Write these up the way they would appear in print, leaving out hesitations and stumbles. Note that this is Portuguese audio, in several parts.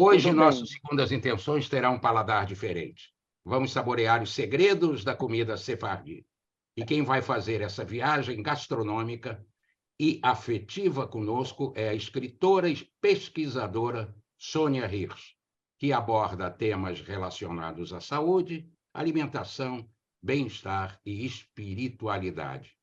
Hoje, Tudo nossas bem. segundas intenções terão um paladar diferente. Vamos saborear os segredos da comida sefardi. E quem vai fazer essa viagem gastronômica e afetiva conosco é a escritora e pesquisadora Sônia Hirsch, que aborda temas relacionados à saúde, alimentação, bem-estar e espiritualidade,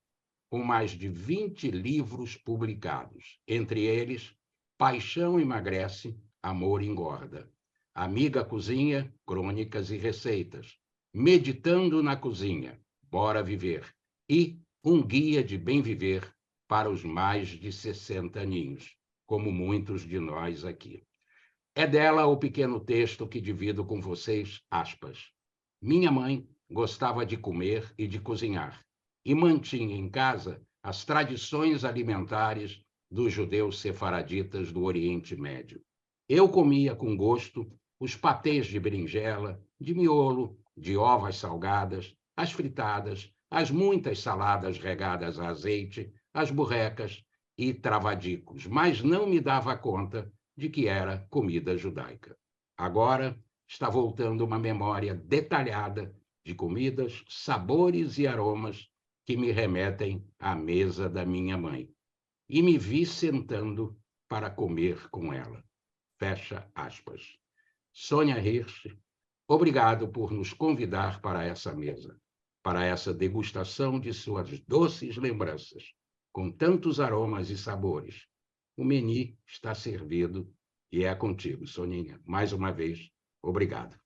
com mais de 20 livros publicados, entre eles Paixão Emagrece, Amor Engorda, Amiga Cozinha, Crônicas e Receitas, Meditando na Cozinha, Bora Viver, e Um Guia de Bem Viver para os mais de 60 aninhos, como muitos de nós aqui. É dela o pequeno texto que divido com vocês, aspas. Minha mãe gostava de comer e de cozinhar, e mantinha em casa as tradições alimentares dos judeus sefaraditas do Oriente Médio. Eu comia com gosto os patês de berinjela, de miolo, de ovas salgadas, as fritadas, as muitas saladas regadas a azeite, as burrecas e travadicos, mas não me dava conta de que era comida judaica. Agora está voltando uma memória detalhada de comidas, sabores e aromas que me remetem à mesa da minha mãe. E me vi sentando para comer com ela. Fecha aspas. Sônia Hirsch, obrigado por nos convidar para essa mesa, para essa degustação de suas doces lembranças, com tantos aromas e sabores. O menu está servido e é contigo, Soninha. Mais uma vez, obrigado.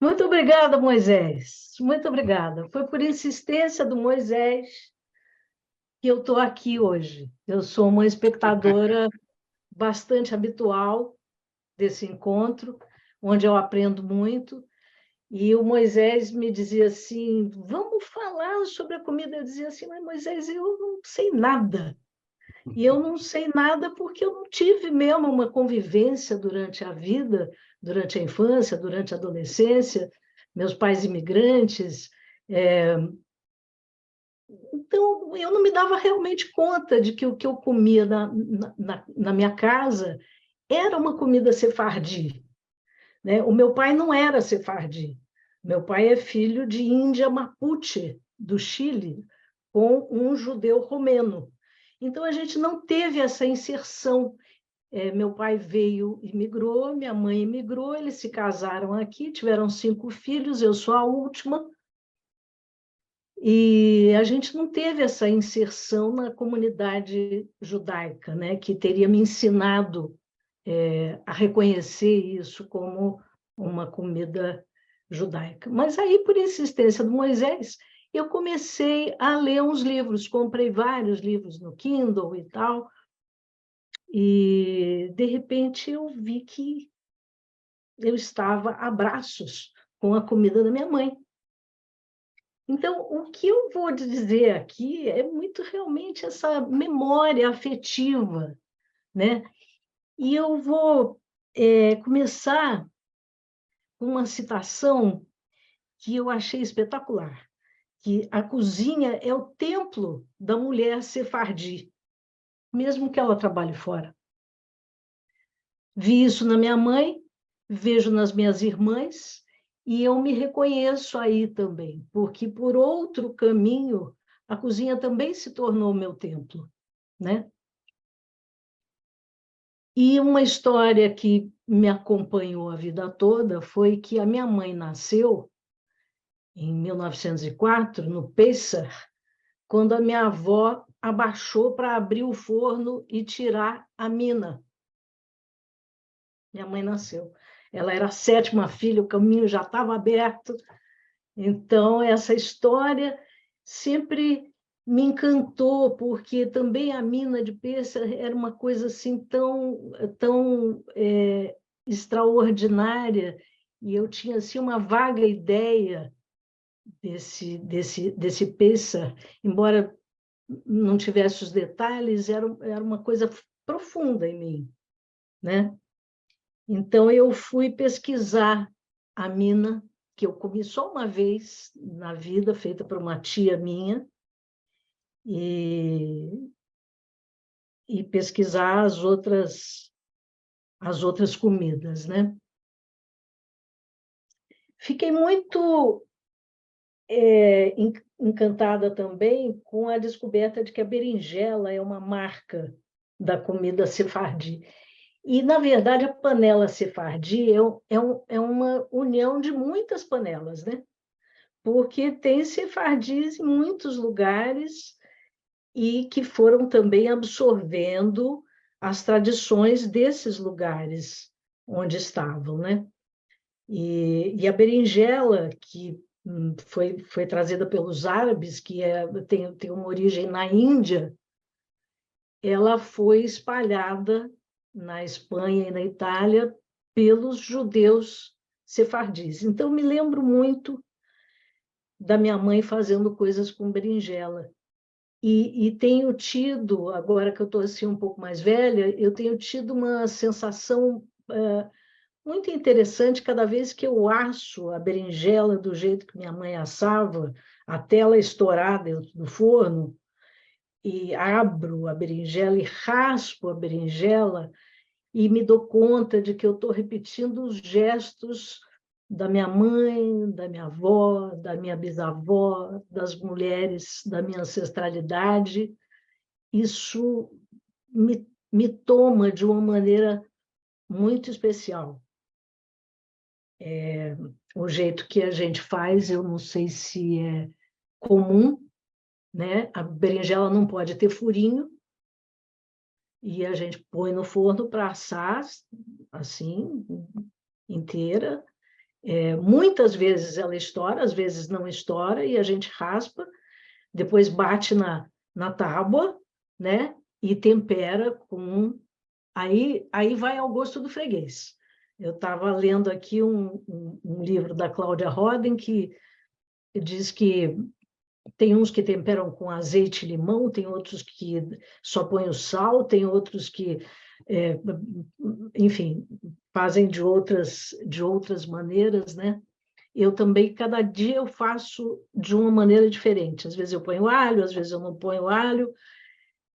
Muito obrigada, Moisés. Muito obrigada. Foi por insistência do Moisés que eu estou aqui hoje. Eu sou uma espectadora bastante habitual desse encontro, onde eu aprendo muito. E o Moisés me dizia assim, vamos falar sobre a comida. Eu dizia assim, mas Moisés, eu não sei nada. E eu não sei nada porque eu não tive mesmo uma convivência durante a vida, durante a infância, durante a adolescência, meus pais imigrantes. Então, eu não me dava realmente conta de que o que eu comia na minha casa era uma comida sefardi, né? O meu pai não era sefardi. Meu pai é filho de Índia Mapuche, do Chile, com um judeu romeno. Então, a gente não teve essa inserção. Meu pai veio, imigrou, minha mãe imigrou, eles se casaram aqui, tiveram 5 filhos, eu sou a última, e a gente não teve essa inserção na comunidade judaica, né, que teria me ensinado a reconhecer isso como uma comida judaica. Mas aí, por insistência do Moisés, eu comecei a ler uns livros, comprei vários livros no Kindle e tal, e, de repente, eu vi que eu estava a braços com a comida da minha mãe. Então, o que eu vou dizer aqui é muito realmente essa memória afetiva, né? E eu vou começar com uma citação que eu achei espetacular, que a cozinha é o templo da mulher sefardi, mesmo que ela trabalhe fora. Vi isso na minha mãe, vejo nas minhas irmãs, e eu me reconheço aí também, porque por outro caminho, a cozinha também se tornou meu templo, né? E uma história que me acompanhou a vida toda foi que a minha mãe nasceu em 1904, no Pêssar, quando a minha avó abaixou para abrir o forno e tirar a mina. Minha mãe nasceu. Ela era a 7ª filha, o caminho já estava aberto. Então, essa história sempre me encantou, porque também a mina de Pêssar era uma coisa assim tão extraordinária, e eu tinha assim, uma vaga ideia desse Pêssar, embora não tivesse os detalhes, era uma coisa profunda em mim, né? Então, eu fui pesquisar a mina, que eu comi só uma vez na vida, feita por uma tia minha, e pesquisar as outras as outras comidas, né? Fiquei muito encantada também com a descoberta de que a berinjela é uma marca da comida sefardi. E, na verdade, a panela sefardi é uma união de muitas panelas, né? Porque tem sefardis em muitos lugares e que foram também absorvendo as tradições desses lugares onde estavam, né? E a berinjela, que foi trazida pelos árabes, que tem uma origem na Índia, ela foi espalhada na Espanha e na Itália pelos judeus sefardis. Então, me lembro muito da minha mãe fazendo coisas com berinjela. E tenho tido, agora que eu estou assim, um pouco mais velha, eu tenho tido uma sensação muito interessante cada vez que eu asso a berinjela do jeito que minha mãe assava, até ela estourar dentro do forno, e abro a berinjela e raspo a berinjela, e me dou conta de que eu estou repetindo os gestos da minha mãe, da minha avó, da minha bisavó, das mulheres da minha ancestralidade. Isso me toma de uma maneira muito especial. O jeito que a gente faz, eu não sei se é comum, né? A berinjela não pode ter furinho, e a gente põe no forno para assar, assim, inteira. Muitas vezes ela estoura, às vezes não estoura, e a gente raspa, depois bate na tábua, né? E tempera com... Aí vai ao gosto do freguês. Eu estava lendo aqui um livro da Cláudia Roden, que diz que tem uns que temperam com azeite e limão, tem outros que só põem o sal, tem outros que, enfim, fazem de outras maneiras, né? Eu também, cada dia eu faço de uma maneira diferente. Às vezes eu ponho alho, às vezes eu não ponho alho,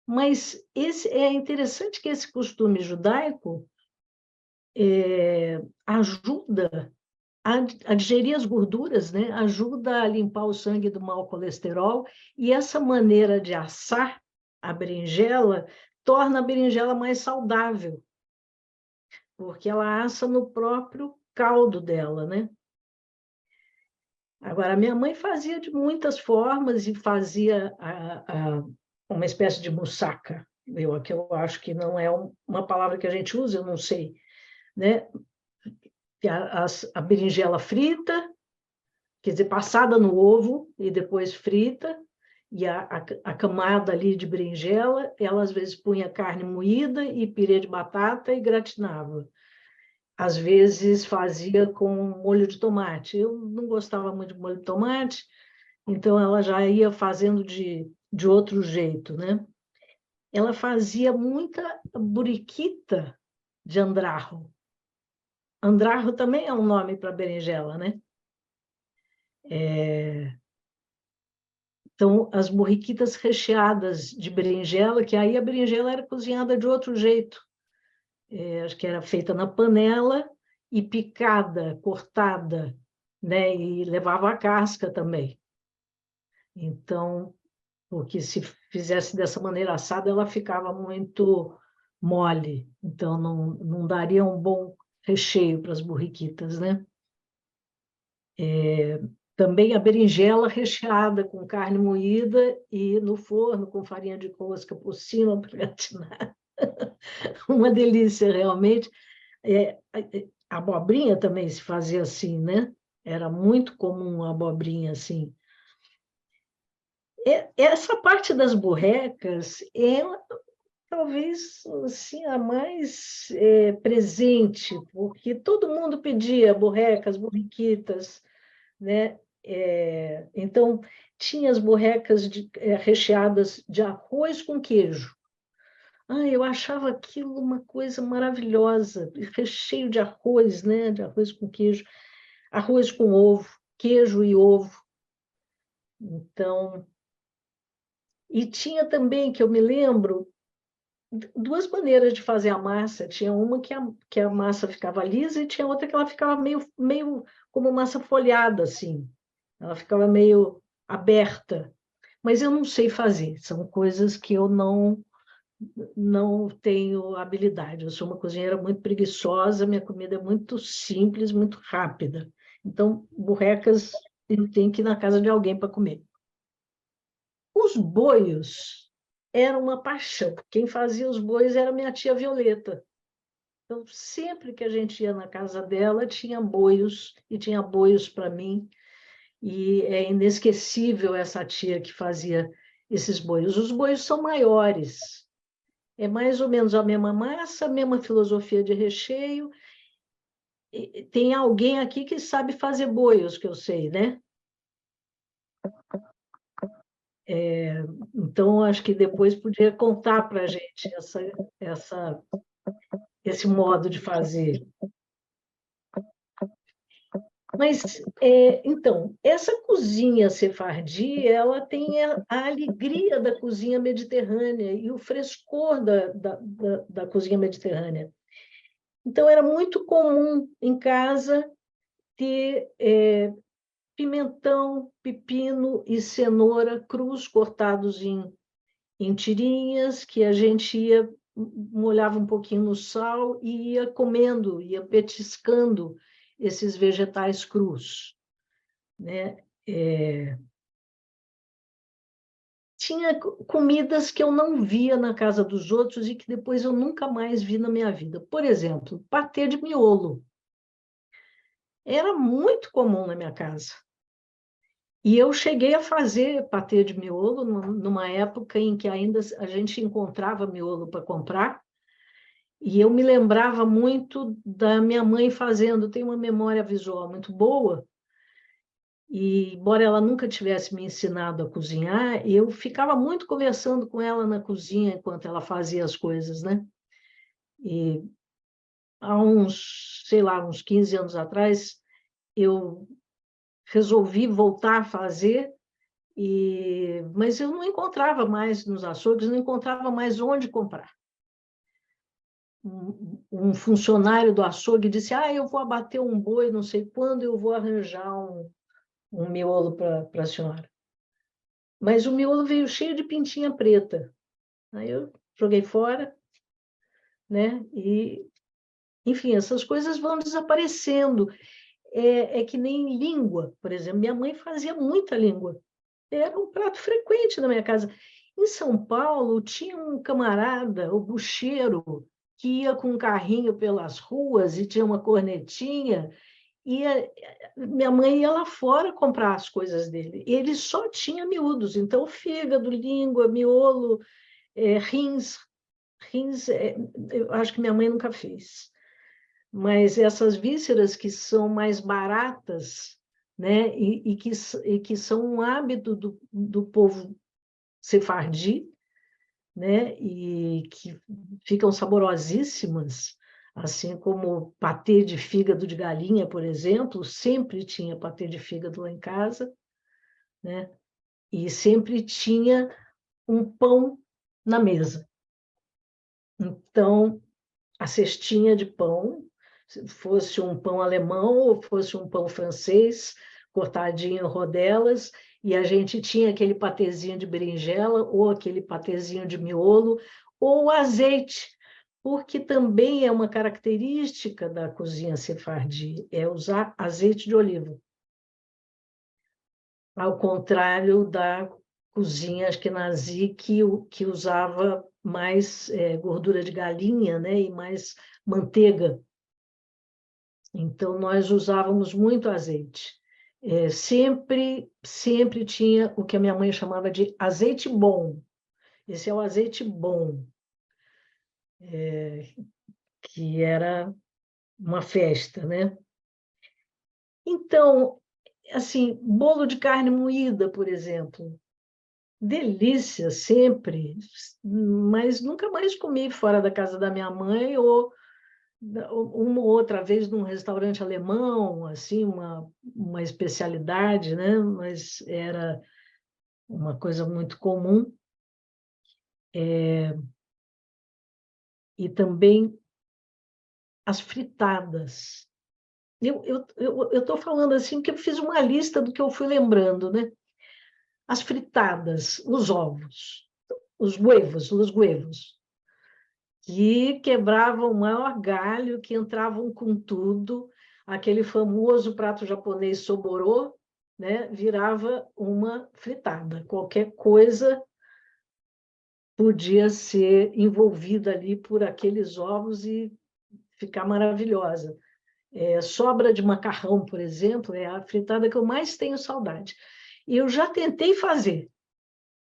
mas é interessante que esse costume judaico ajuda a digerir as gorduras, né? Ajuda a limpar o sangue do mau colesterol, e essa maneira de assar a berinjela torna a berinjela mais saudável, porque ela assa no próprio caldo dela, né? Agora, minha mãe fazia de muitas formas e fazia uma espécie de moussaka, que eu acho que não é uma palavra que a gente usa, eu não sei, né? A berinjela frita, quer dizer, passada no ovo e depois frita, e a camada ali de berinjela, ela às vezes punha carne moída e pirê de batata e gratinava. Às vezes fazia com molho de tomate. Eu não gostava muito de molho de tomate, então ela já ia fazendo de outro jeito, né? Ela fazia muita buriquita de andrajo. Andrajo também é um nome para berinjela, né? Então, as borriquitas recheadas de berinjela, que aí a berinjela era cozinhada de outro jeito. Acho que era feita na panela e picada, cortada, né? E levava a casca também. Então, porque se fizesse dessa maneira assada, ela ficava muito mole. Então, não daria um bom recheio para as borriquitas, né? Também a berinjela recheada com carne moída e no forno com farinha de rosca por cima para gratinar. Uma delícia, realmente. A abobrinha também se fazia assim, né? Era muito comum a abobrinha assim. Essa parte das burrecas é talvez assim, a mais presente, porque todo mundo pedia burrecas, burriquitas, né? Então, tinha as burrecas recheadas de arroz com queijo. Eu achava aquilo uma coisa maravilhosa, recheio de arroz, né? De arroz com queijo, arroz com ovo, queijo e ovo. Então, e tinha também, que eu me lembro, duas maneiras de fazer a massa. Tinha uma que a massa ficava lisa e tinha outra que ela ficava meio como massa folhada, assim. Ela ficava meio aberta. Mas eu não sei fazer. São coisas que eu não tenho habilidade. Eu sou uma cozinheira muito preguiçosa, minha comida é muito simples, muito rápida. Então, burrecas, eu tenho que ir na casa de alguém para comer. Os boios eram uma paixão. Quem fazia os boios era minha tia Violeta. Então, sempre que a gente ia na casa dela, tinha boios, e tinha boios para mim. E é inesquecível essa tia que fazia esses boios. Os boios são maiores. É mais ou menos a mesma massa, a mesma filosofia de recheio. E tem alguém aqui que sabe fazer boios, que eu sei, né? Então, acho que depois podia contar para a gente esse modo de fazer. Mas, então, essa cozinha sefardi, ela tem a alegria da cozinha mediterrânea e o frescor da cozinha mediterrânea. Então, era muito comum em casa ter pimentão, pepino e cenoura crus cortados em tirinhas, que a gente molhava um pouquinho no sal e ia comendo, ia petiscando esses vegetais crus, né? Tinha comidas que eu não via na casa dos outros e que depois eu nunca mais vi na minha vida. Por exemplo, patê de miolo. Era muito comum na minha casa. E eu cheguei a fazer patê de miolo numa época em que ainda a gente encontrava miolo para comprar, e eu me lembrava muito da minha mãe fazendo. Tenho uma memória visual muito boa, e embora ela nunca tivesse me ensinado a cozinhar, eu ficava muito conversando com ela na cozinha enquanto ela fazia as coisas, né? E há sei lá, uns 15 anos atrás, eu resolvi voltar a fazer. Mas eu não encontrava mais nos açougues, não encontrava mais onde comprar. Um funcionário do açougue disse: eu vou abater um boi, não sei quando eu vou arranjar um miolo para a senhora. Mas o miolo veio cheio de pintinha preta. Aí eu joguei fora, né? E, enfim, essas coisas vão desaparecendo. É que nem língua, por exemplo. Minha mãe fazia muita língua. Era um prato frequente na minha casa. Em São Paulo, tinha um camarada, o Bucheiro, que ia com um carrinho pelas ruas e tinha uma cornetinha, e minha mãe ia lá fora comprar as coisas dele. E ele só tinha miúdos, então fígado, língua, miolo, rins. Rins, eu acho que minha mãe nunca fez. Mas essas vísceras que são mais baratas, né, e que são um hábito do povo sefardi, né, e que ficam saborosíssimas, assim como patê de fígado de galinha, por exemplo. Sempre tinha patê de fígado lá em casa, né, e sempre tinha um pão na mesa. Então, a cestinha de pão, se fosse um pão alemão ou fosse um pão francês, cortadinho em rodelas, e a gente tinha aquele patezinho de berinjela ou aquele patezinho de miolo, ou azeite, porque também é uma característica da cozinha sefardi, é usar azeite de oliva, ao contrário da cozinha askenazi, que usava mais gordura de galinha, né, e mais manteiga. Então, nós usávamos muito azeite. Sempre tinha o que a minha mãe chamava de azeite bom. Esse é o azeite bom, que era uma festa, né? Então, assim, bolo de carne moída, por exemplo, delícia sempre, mas nunca mais comi fora da casa da minha mãe ou uma outra vez num restaurante alemão, assim, uma especialidade, né? Mas era uma coisa muito comum. e também as fritadas. Eu estou falando assim porque eu fiz uma lista do que eu fui lembrando, né? As fritadas, os ovos, os huevos, que quebravam o maior galho, que entravam com tudo, aquele famoso prato japonês soborô, né? Virava uma fritada. Qualquer coisa podia ser envolvida ali por aqueles ovos e ficar maravilhosa. Sobra de macarrão, por exemplo, é a fritada que eu mais tenho saudade. E eu já tentei fazer,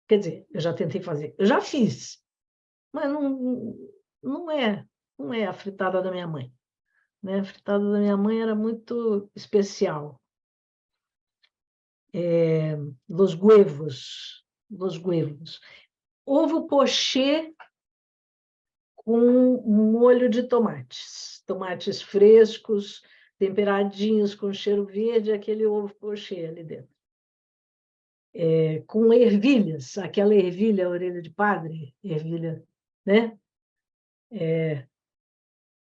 quer dizer, eu já fiz, mas não é a fritada da minha mãe, né? A fritada da minha mãe era muito especial. Los huevos. Ovo pochê com molho de tomates frescos, temperadinhos com cheiro verde, aquele ovo pochê ali dentro. Com ervilhas, aquela ervilha, orelha de padre, ervilha, né?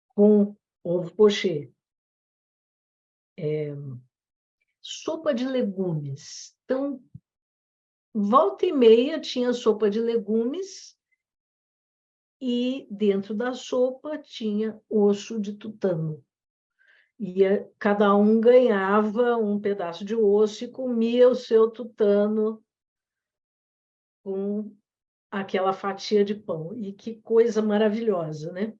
Com ovo pochê. Sopa de legumes. Então, volta e meia tinha sopa de legumes e dentro da sopa tinha osso de tutano. E cada um ganhava um pedaço de osso e comia o seu tutano com aquela fatia de pão. E que coisa maravilhosa, né?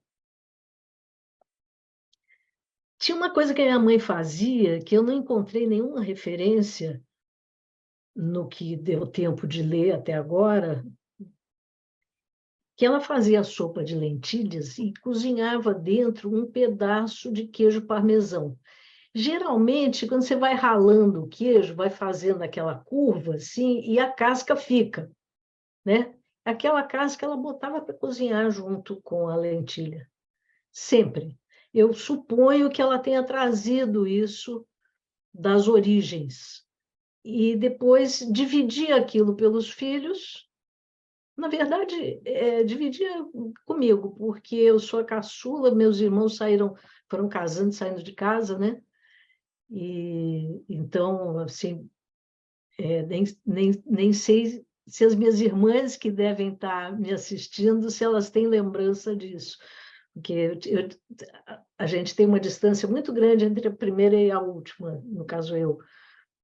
Tinha uma coisa que a minha mãe fazia que eu não encontrei nenhuma referência no que deu tempo de ler até agora, que ela fazia a sopa de lentilhas e cozinhava dentro um pedaço de queijo parmesão. Geralmente, quando você vai ralando o queijo, vai fazendo aquela curva assim, e a casca fica, né? Aquela casca ela botava para cozinhar junto com a lentilha, sempre. Eu suponho que ela tenha trazido isso das origens. E depois dividia aquilo pelos filhos. Na verdade, dividia comigo, porque eu sou a caçula, meus irmãos foram casando, saindo de casa, né? E então, assim, nem sei se as minhas irmãs que devem estar me assistindo, se elas têm lembrança disso, porque a gente tem uma distância muito grande entre a primeira e a última, no caso eu.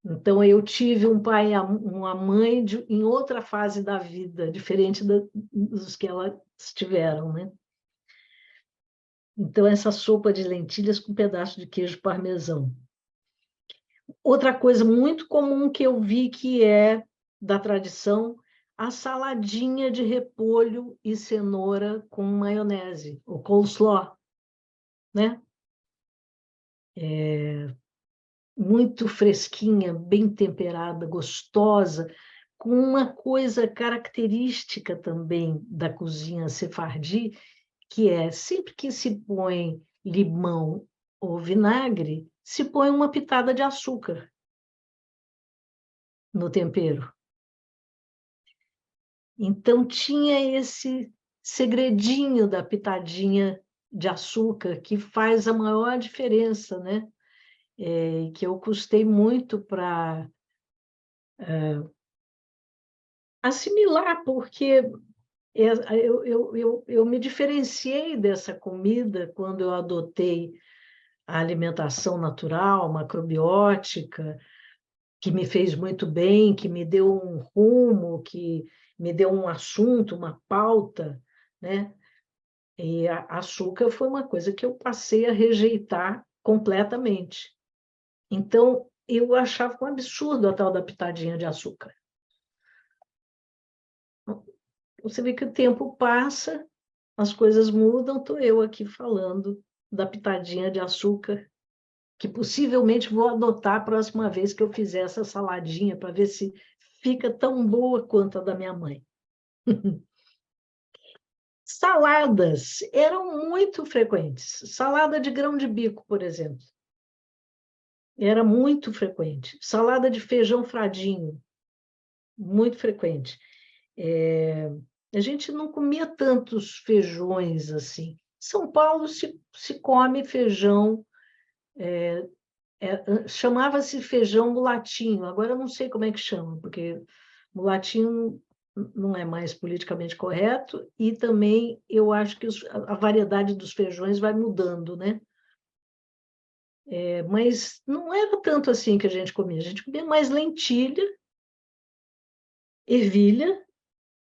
Então, eu tive um pai e uma mãe em outra fase da vida, diferente dos que elas tiveram, né? Então, essa sopa de lentilhas com um pedaço de queijo parmesão. Outra coisa muito comum que eu vi que é da tradição, a saladinha de repolho e cenoura com maionese, o coleslaw, né? Muito fresquinha, bem temperada, gostosa, com uma coisa característica também da cozinha sefardi, que é sempre que se põe limão ou vinagre, se põe uma pitada de açúcar no tempero. Então, tinha esse segredinho da pitadinha de açúcar que faz a maior diferença, né? Que eu custei muito para assimilar, porque eu me diferenciei dessa comida quando eu adotei a alimentação natural, macrobiótica, que me fez muito bem, que me deu um rumo, que me deu um assunto, uma pauta, né? E açúcar foi uma coisa que eu passei a rejeitar completamente. Então, eu achava um absurdo a tal da pitadinha de açúcar. Você vê que o tempo passa, as coisas mudam, estou eu aqui falando da pitadinha de açúcar, que possivelmente vou adotar a próxima vez que eu fizer essa saladinha, para ver se fica tão boa quanto a da minha mãe. Saladas eram muito frequentes. Salada de grão de bico, por exemplo. Era muito frequente. Salada de feijão fradinho, muito frequente. A gente não comia tantos feijões assim. Em São Paulo se come feijão, chamava-se feijão mulatinho, agora eu não sei como é que chama, porque mulatinho não é mais politicamente correto, e também eu acho que a variedade dos feijões vai mudando, né? Mas não era tanto assim que a gente comia mais lentilha, ervilha,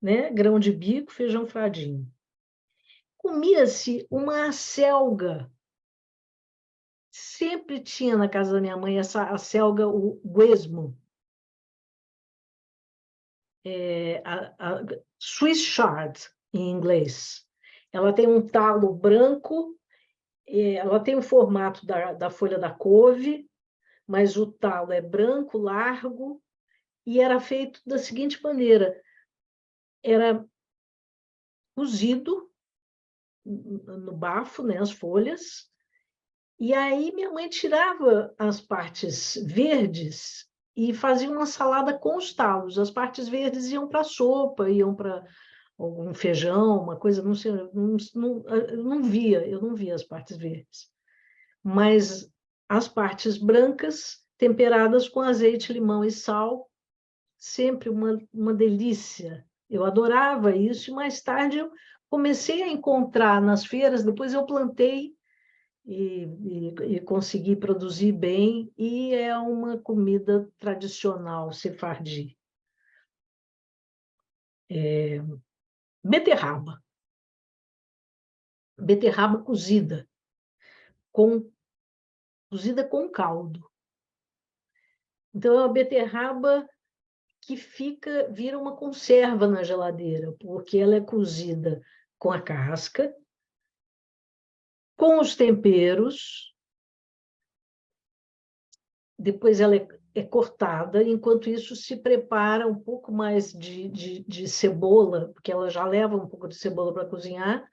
né? Grão de bico, feijão fradinho. Comia-se uma acelga. Sempre tinha na casa da minha mãe essa acelga, o guesmo, a Swiss chard, em inglês. Ela tem um talo branco, ela tem o formato da folha da couve, mas o talo é branco, largo, e era feito da seguinte maneira: era cozido no bafo, né, as folhas, e aí minha mãe tirava as partes verdes e fazia uma salada com os talos. As partes verdes iam para a sopa, iam para algum feijão, uma coisa, não sei, eu não via as partes verdes. Mas as partes brancas, temperadas com azeite, limão e sal, sempre uma delícia. Eu adorava isso, e mais tarde eu comecei a encontrar nas feiras, depois eu plantei e consegui produzir bem, e é uma comida tradicional sefardi. Beterraba. Beterraba cozida com caldo. Então, é uma beterraba que vira uma conserva na geladeira, porque ela é cozida com a casca, com os temperos, depois ela é cortada, enquanto isso se prepara um pouco mais de cebola, porque ela já leva um pouco de cebola para cozinhar,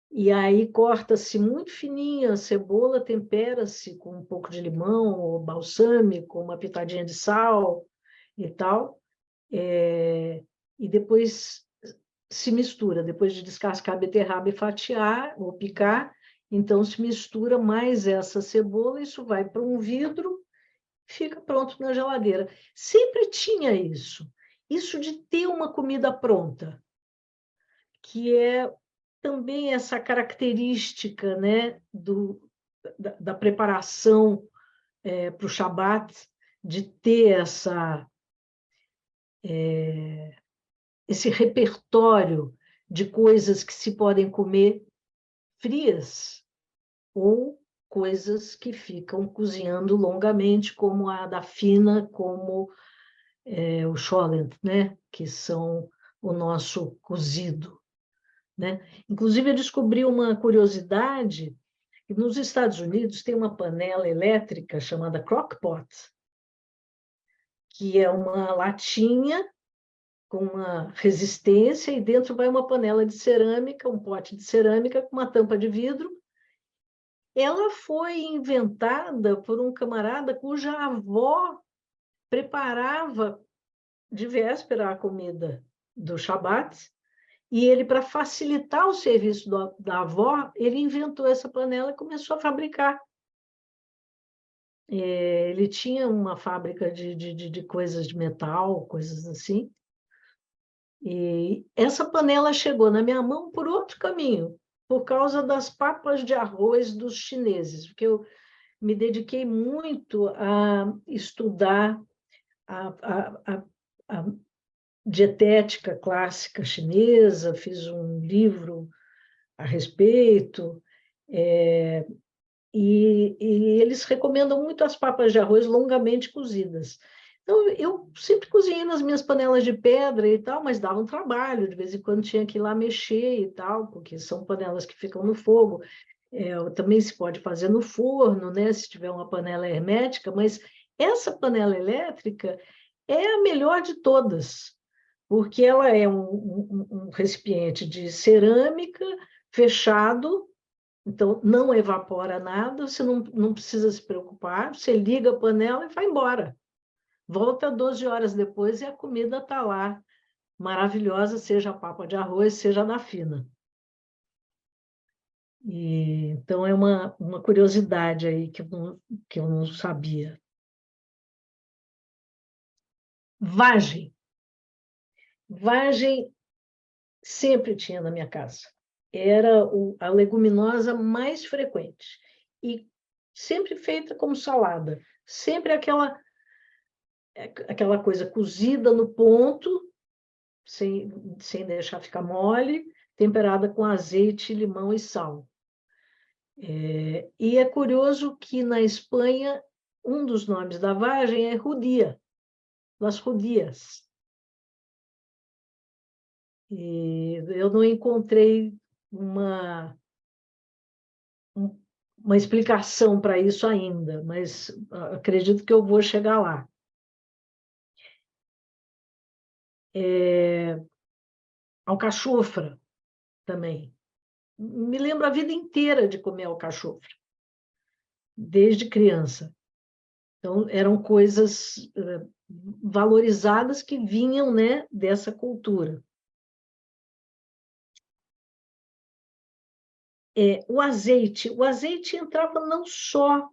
e aí corta-se muito fininha a cebola, tempera-se com um pouco de limão ou balsâmico, uma pitadinha de sal e tal, e depois se mistura, depois de descascar a beterraba e fatiar ou picar, então se mistura mais essa cebola, isso vai para um vidro, fica pronto na geladeira. Sempre tinha isso de ter uma comida pronta, que é também essa característica, né, da preparação para o Shabat, de ter esse repertório de coisas que se podem comer frias ou coisas que ficam cozinhando longamente, como a da fina, como o cholent, né, que são o nosso cozido, né? Inclusive, eu descobri uma curiosidade: que nos Estados Unidos tem uma panela elétrica chamada crock-pot, que é uma latinha com uma resistência, e dentro vai uma panela de cerâmica, um pote de cerâmica com uma tampa de vidro. Ela foi inventada por um camarada cuja avó preparava de véspera a comida do Shabat, e ele, para facilitar o serviço da avó, ele inventou essa panela e começou a fabricar. Ele tinha uma fábrica de coisas de metal, coisas assim, e essa panela chegou na minha mão por outro caminho, por causa das papas de arroz dos chineses, porque eu me dediquei muito a estudar a dietética clássica chinesa, fiz um livro a respeito, e eles recomendam muito as papas de arroz longamente cozidas. Então, eu sempre cozinhei nas minhas panelas de pedra e tal, mas dava um trabalho, de vez em quando tinha que ir lá mexer e tal, porque são panelas que ficam no fogo. Também se pode fazer no forno, né, se tiver uma panela hermética, mas essa panela elétrica é a melhor de todas, porque ela é um recipiente de cerâmica fechado, então não evapora nada, você não precisa se preocupar, você liga a panela e vai embora. Volta 12 horas depois e a comida está lá, maravilhosa, seja a papa de arroz, seja a da fina. Então, é uma curiosidade aí que eu não sabia. Vagem. Vagem sempre tinha na minha casa. Era a leguminosa mais frequente. E sempre feita como salada. Sempre aquela coisa cozida no ponto, sem deixar ficar mole, temperada com azeite, limão e sal. E é curioso que na Espanha, um dos nomes da vagem é Rudia, las Rudias. E eu não encontrei uma explicação para isso ainda, mas acredito que eu vou chegar lá. Alcachofra também. Me lembro a vida inteira de comer alcachofra, desde criança. Então, eram coisas valorizadas que vinham, né, dessa cultura. O azeite entrava não só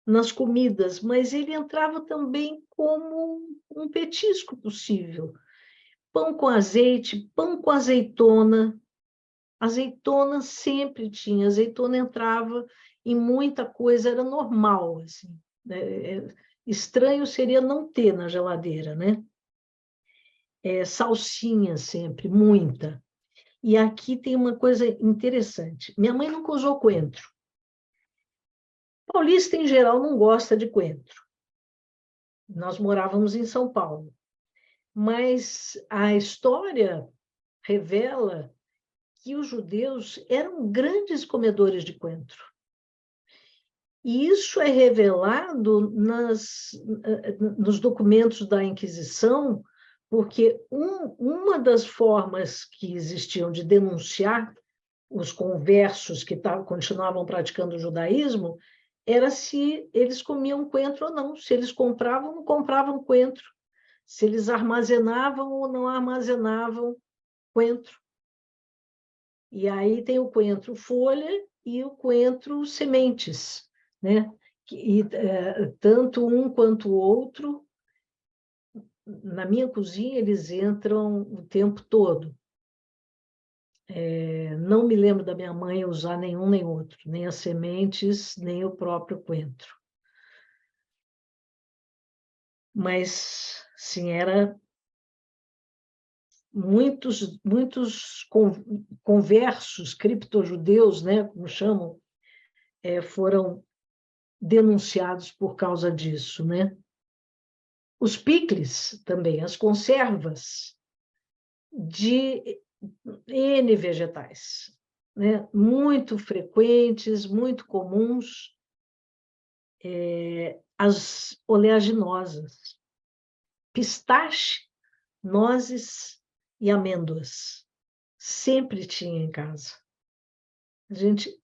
nas comidas, mas ele entrava também como um petisco possível. Pão com azeite, pão com azeitona. Azeitona sempre tinha, azeitona entrava em muita coisa, era normal, assim, né? Estranho seria não ter na geladeira, né? Salsinha sempre, muita. E aqui tem uma coisa interessante. Minha mãe nunca usou coentro. Paulista, em geral, não gosta de coentro. Nós morávamos em São Paulo. Mas a história revela que os judeus eram grandes comedores de coentro. E isso é revelado nos documentos da Inquisição, porque uma das formas que existiam de denunciar os conversos que continuavam praticando o judaísmo era se eles comiam coentro ou não, se eles compravam ou não compravam coentro, se eles armazenavam ou não armazenavam coentro. E aí tem o coentro folha e o coentro sementes, né? E tanto um quanto o outro, na minha cozinha, eles entram o tempo todo. Não me lembro da minha mãe usar nenhum nem outro, nem as sementes, nem o próprio coentro. Mas, sim, era muitos conversos criptojudeus, né, como chamam, foram denunciados por causa disso, né? Os picles também, as conservas de N vegetais, né? Muito frequentes, muito comuns, as oleaginosas, pistache, nozes e amêndoas. Sempre tinha em casa.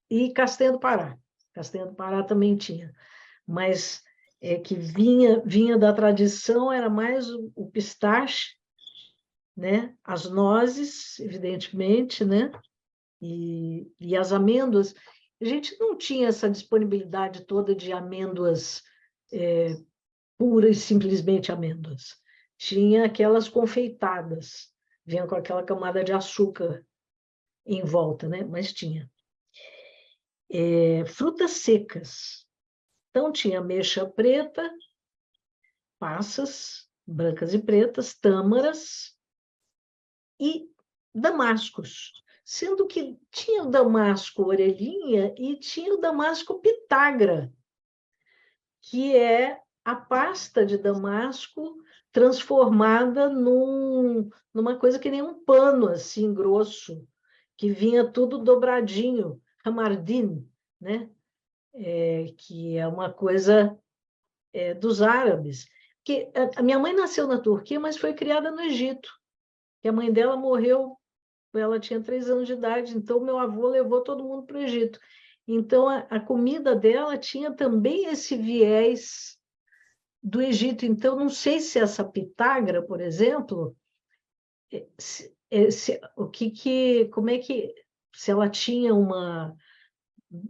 E castanha do Pará. Castanha do Pará também tinha. Mas que vinha da tradição era mais o pistache, né? As nozes, evidentemente, né? E as amêndoas. A gente não tinha essa disponibilidade toda de amêndoas puras e simplesmente amêndoas. Tinha aquelas confeitadas, vinha com aquela camada de açúcar em volta, né? Mas tinha. Frutas secas. Então, tinha ameixa preta, passas, brancas e pretas, tâmaras e damascos. Sendo que tinha o damasco orelhinha e tinha o damasco pitagra, que é a pasta de damasco transformada numa coisa que nem um pano assim grosso, que vinha tudo dobradinho, ramardin, né? Que é uma coisa dos árabes. Que a minha mãe nasceu na Turquia, mas foi criada no Egito. Que a mãe dela morreu, ela tinha 3 anos de idade, então meu avô levou todo mundo para o Egito. Então, a comida dela tinha também esse viés do Egito. Então, não sei se essa pitagra, por exemplo, como é que, se ela tinha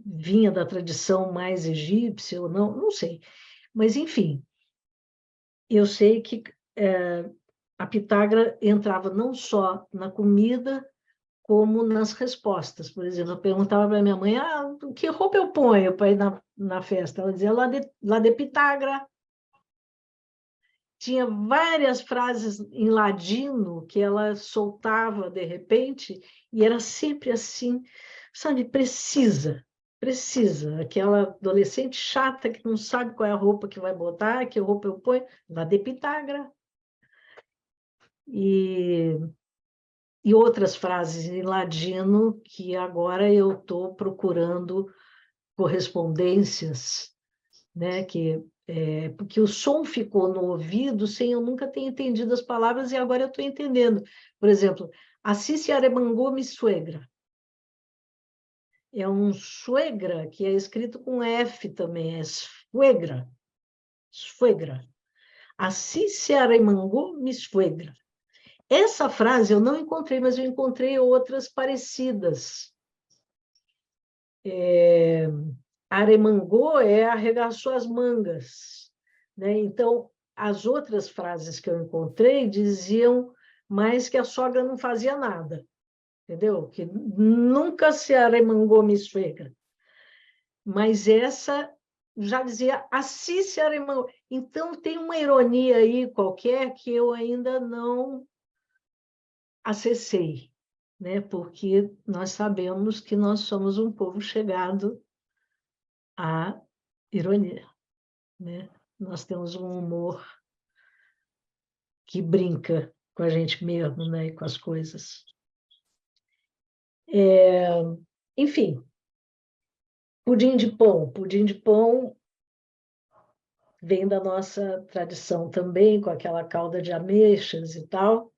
vinha da tradição mais egípcia ou não, não sei. Mas, enfim, eu sei que a Pitágora entrava não só na comida, como nas respostas. Por exemplo, eu perguntava para minha mãe, que roupa eu ponho para ir na festa? Ela dizia, lá de Pitágora. Tinha várias frases em ladino que ela soltava de repente, e era sempre assim, sabe, precisa. Aquela adolescente chata que não sabe qual é a roupa que vai botar, que roupa eu ponho, lá de Pitágora. E outras frases em ladino que agora eu estou procurando correspondências, né? Porque o som ficou no ouvido sem eu nunca ter entendido as palavras e agora eu estou entendendo. Por exemplo, Así se arremangou mi suegra. É um suegra que é escrito com F também, é suegra. Suegra. Así se arremangou mi suegra. Essa frase eu não encontrei, mas eu encontrei outras parecidas. Arremangou arregaçou as mangas, né? Então, as outras frases que eu encontrei diziam mais que a sogra não fazia nada, entendeu? Que nunca se arremangou minha suegra. Mas essa já dizia assim se arremangou. Então, tem uma ironia aí qualquer que eu ainda não acessei, né? Porque nós sabemos que nós somos um povo chegado à ironia, né? Nós temos um humor que brinca com a gente mesmo, né? E com as coisas. Enfim, pudim de pão. Pudim de pão vem da nossa tradição também, com aquela calda de ameixas e tal.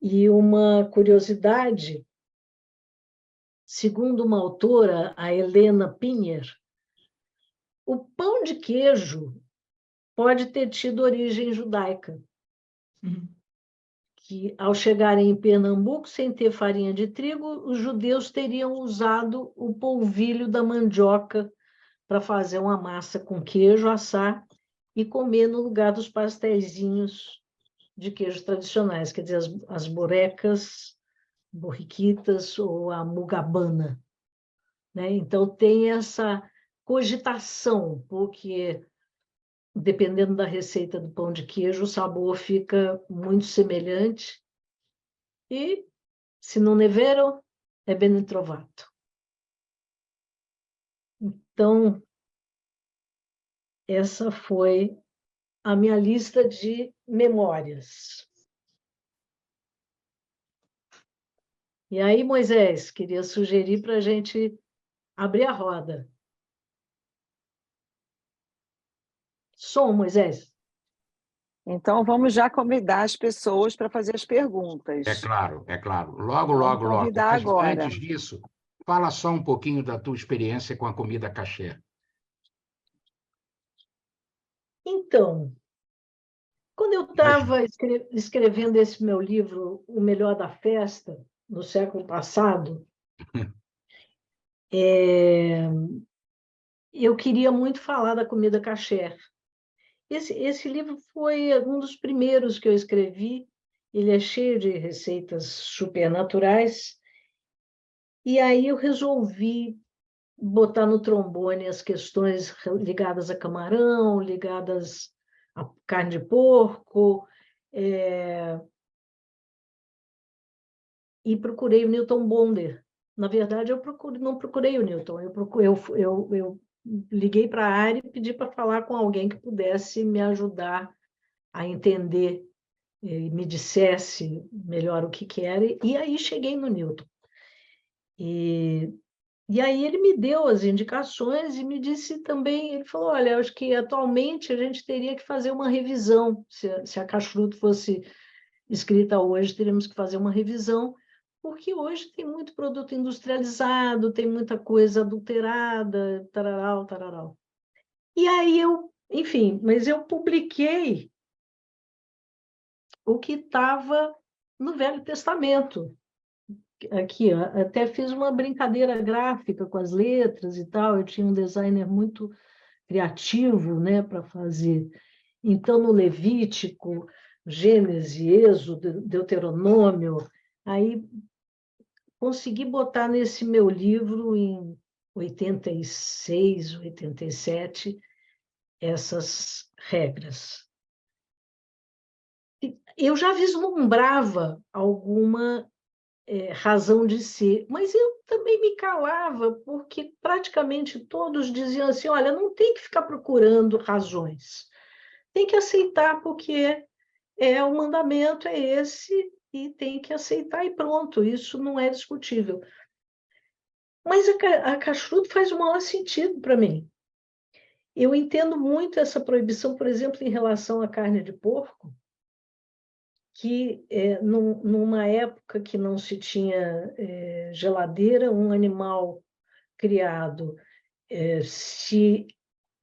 E uma curiosidade, segundo uma autora, a Helena Pinher, o pão de queijo pode ter tido origem judaica, que ao chegarem em Pernambuco, sem ter farinha de trigo, os judeus teriam usado o polvilho da mandioca para fazer uma massa com queijo, assar e comer no lugar dos pastéisinhos de queijo tradicionais, quer dizer, as burecas, borriquitas ou a mugabana, né? Então, tem essa cogitação, porque dependendo da receita do pão de queijo, o sabor fica muito semelhante. E, se non è vero, è ben trovato. Então, essa foi a minha lista de memórias. E aí, Moisés, queria sugerir para a gente abrir a roda. Som, Moisés. Então, vamos já convidar as pessoas para fazer as perguntas. É claro, é claro. Logo, Vamos logo, logo. convidar Mas agora. antes disso, fala só um pouquinho da tua experiência com a comida caché. Então, quando eu estava escrevendo esse meu livro, O Melhor da Festa, no século passado, eu queria muito falar da comida kasher. Esse livro foi um dos primeiros que eu escrevi. Ele é cheio de receitas supernaturais. E aí eu resolvi botar no trombone as questões ligadas a camarão, ligadas a carne de porco, e procurei o Newton Bonder. Na verdade, não procurei o Newton, eu liguei para a área e pedi para falar com alguém que pudesse me ajudar a entender e me dissesse melhor o que era, e aí cheguei no Newton. E aí ele me deu as indicações e me disse também, ele falou, olha, acho que atualmente a gente teria que fazer uma revisão, se a Kashrut fosse escrita hoje, teríamos que fazer uma revisão, porque hoje tem muito produto industrializado, tem muita coisa adulterada, tararau, tararau. E aí enfim, mas eu publiquei o que estava no Velho Testamento. Aqui, ó, até fiz uma brincadeira gráfica com as letras e tal, eu tinha um designer muito criativo, né, para fazer. Então, no Levítico, Gênesis, Êxodo, Deuteronômio, aí consegui botar nesse meu livro, em 86, 87, essas regras. Eu já vislumbrava alguma razão de ser, mas eu também me calava, porque praticamente todos diziam assim, olha, não tem que ficar procurando razões, tem que aceitar, porque o mandamento é esse, e tem que aceitar e pronto, isso não é discutível. Mas a kashrut faz o maior sentido para mim. Eu entendo muito essa proibição, por exemplo, em relação à carne de porco, que numa época que não se tinha geladeira, um animal criado se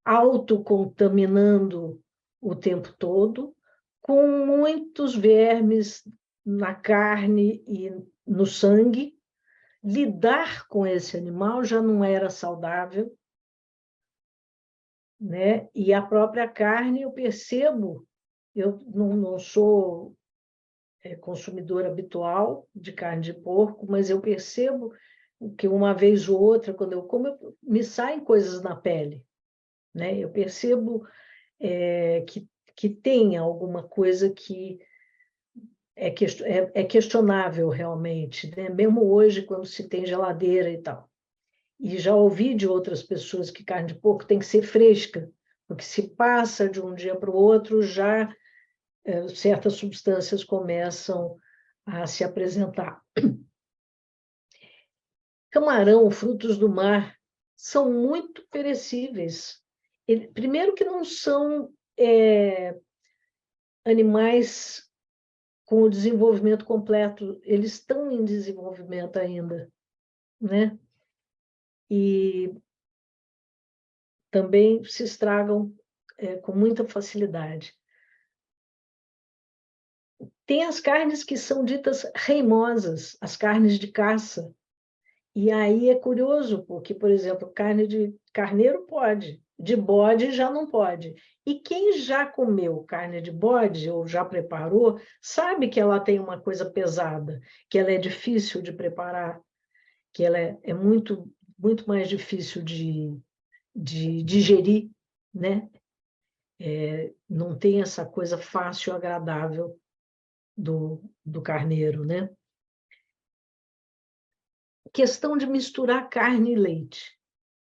autocontaminando o tempo todo, com muitos vermes na carne e no sangue. Lidar com esse animal já não era saudável, né? E a própria carne, eu percebo, eu não sou consumidor habitual de carne de porco, mas eu percebo que uma vez ou outra, quando eu como, me saem coisas na pele, né? Eu percebo que tem alguma coisa que é questionável realmente, né? Mesmo hoje, quando se tem geladeira e tal. E já ouvi de outras pessoas que carne de porco tem que ser fresca, porque se passa de um dia para o outro, já certas substâncias começam a se apresentar. Camarão, frutos do mar, são muito perecíveis. Primeiro que não são animais com o desenvolvimento completo, eles estão em desenvolvimento ainda, né? E também se estragam com muita facilidade. Tem as carnes que são ditas reimosas, as carnes de caça. E aí é curioso, porque, por exemplo, carne de carneiro pode, de bode já não pode. E quem já comeu carne de bode ou já preparou, sabe que ela tem uma coisa pesada, que ela é difícil de preparar, que ela é muito, muito mais difícil de digerir, né? Não tem essa coisa fácil e agradável do carneiro, né? Questão de misturar carne e leite.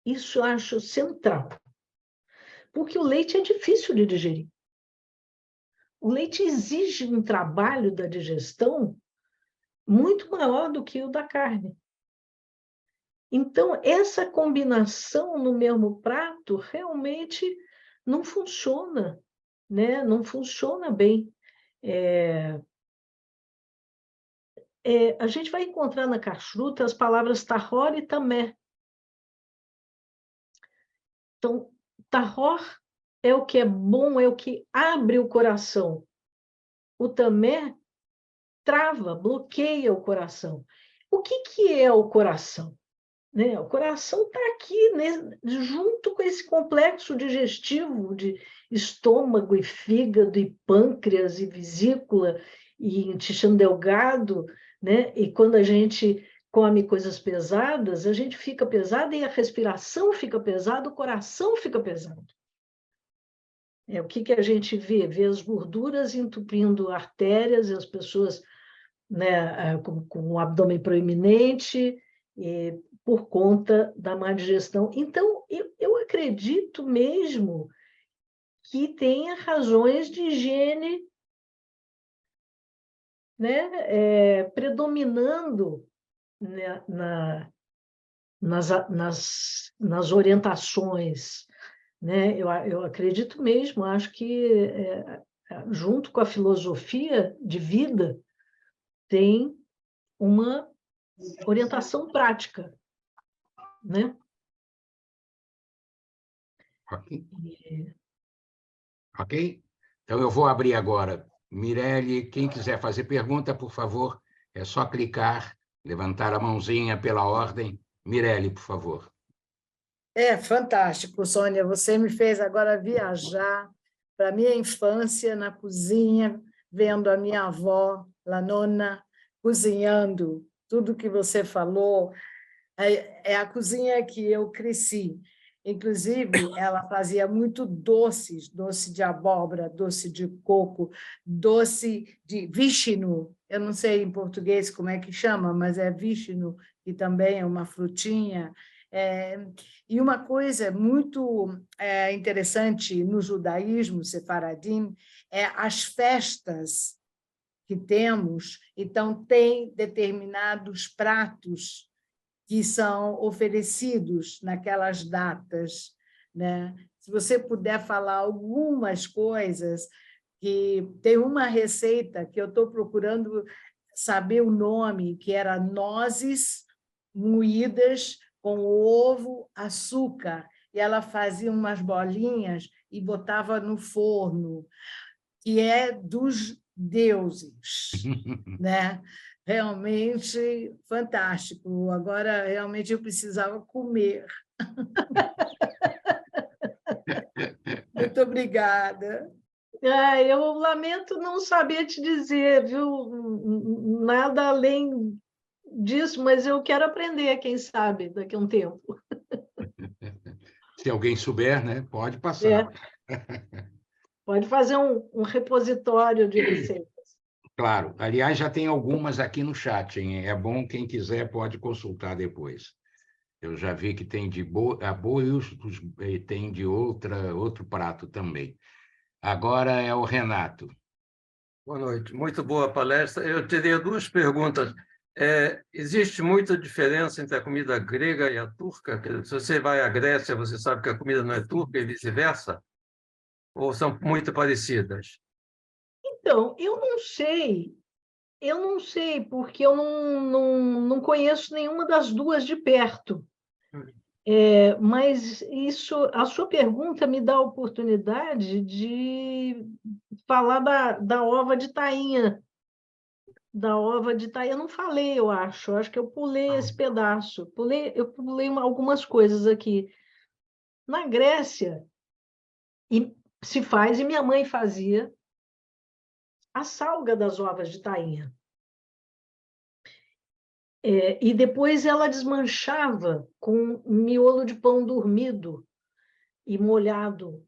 Isso eu acho central. Porque o leite é difícil de digerir. O leite exige um trabalho da digestão muito maior do que o da carne. Então, essa combinação no mesmo prato realmente não funciona, né? Não funciona bem. A gente vai encontrar na kashrut as palavras tahor e tamé. Então, tahor é o que é bom, é o que abre o coração. O tamé trava, bloqueia o coração. O que é o coração? Né? O coração está aqui, né, junto com esse complexo digestivo de estômago e fígado e pâncreas e vesícula e intestino delgado, né? E quando a gente come coisas pesadas, a gente fica pesado e a respiração fica pesada, o coração fica pesado. O que a gente vê? Vê as gorduras entupindo artérias e as pessoas, né, com o abdômen proeminente, por conta da má digestão. Então, eu acredito mesmo que tenha razões de higiene, né, predominando, né, nas orientações. Né? Eu acredito mesmo, acho que, junto com a filosofia de vida, tem uma orientação prática, né? Ok? Ok? Então, eu vou abrir agora Mirelle, quem quiser fazer pergunta, por favor, é só clicar, levantar a mãozinha pela ordem. Mirelle, por favor. É fantástico, Sônia. Você me fez agora viajar para a minha infância na cozinha, vendo a minha avó, La Nonna, cozinhando. Tudo que você falou é a cozinha que eu cresci. Inclusive, ela fazia muito doces, doce de abóbora, doce de coco, doce de vishnu. Eu não sei em português como é que chama, mas é vishnu, que também é uma frutinha. E uma coisa muito interessante no judaísmo sefaradim é as festas que temos. Então, tem determinados pratos que são oferecidos naquelas datas, né? Se você puder falar algumas coisas, que tem uma receita que eu estou procurando saber o nome, que era nozes moídas com ovo, açúcar, e ela fazia umas bolinhas e botava no forno, que é dos deuses, né? Realmente fantástico. Agora, realmente, eu precisava comer. Muito obrigada. Eu lamento não saber te dizer, viu? Nada além disso, mas eu quero aprender, quem sabe, daqui a um tempo. Se alguém souber, né, pode passar. Pode fazer um repositório de receitas. Claro. Aliás, já tem algumas aqui no chat, hein? É bom, quem quiser pode consultar depois. Eu já vi que tem de boios e tem de outro prato também. Agora é o Renato. Boa noite. Muito boa a palestra. Eu teria duas perguntas. Existe muita diferença entre a comida grega e a turca? Se você vai à Grécia, você sabe que a comida não é turca e vice-versa? Ou são muito parecidas? Então, eu não sei, porque eu não conheço nenhuma das duas de perto. Mas a sua pergunta me dá a oportunidade de falar da ova de tainha. Da ova de tainha, eu não falei, eu acho que eu pulei esse pedaço. Eu pulei algumas coisas aqui. Na Grécia, se faz, e minha mãe fazia, a salga das ovas de tainha. E depois ela desmanchava com miolo de pão dormido e molhado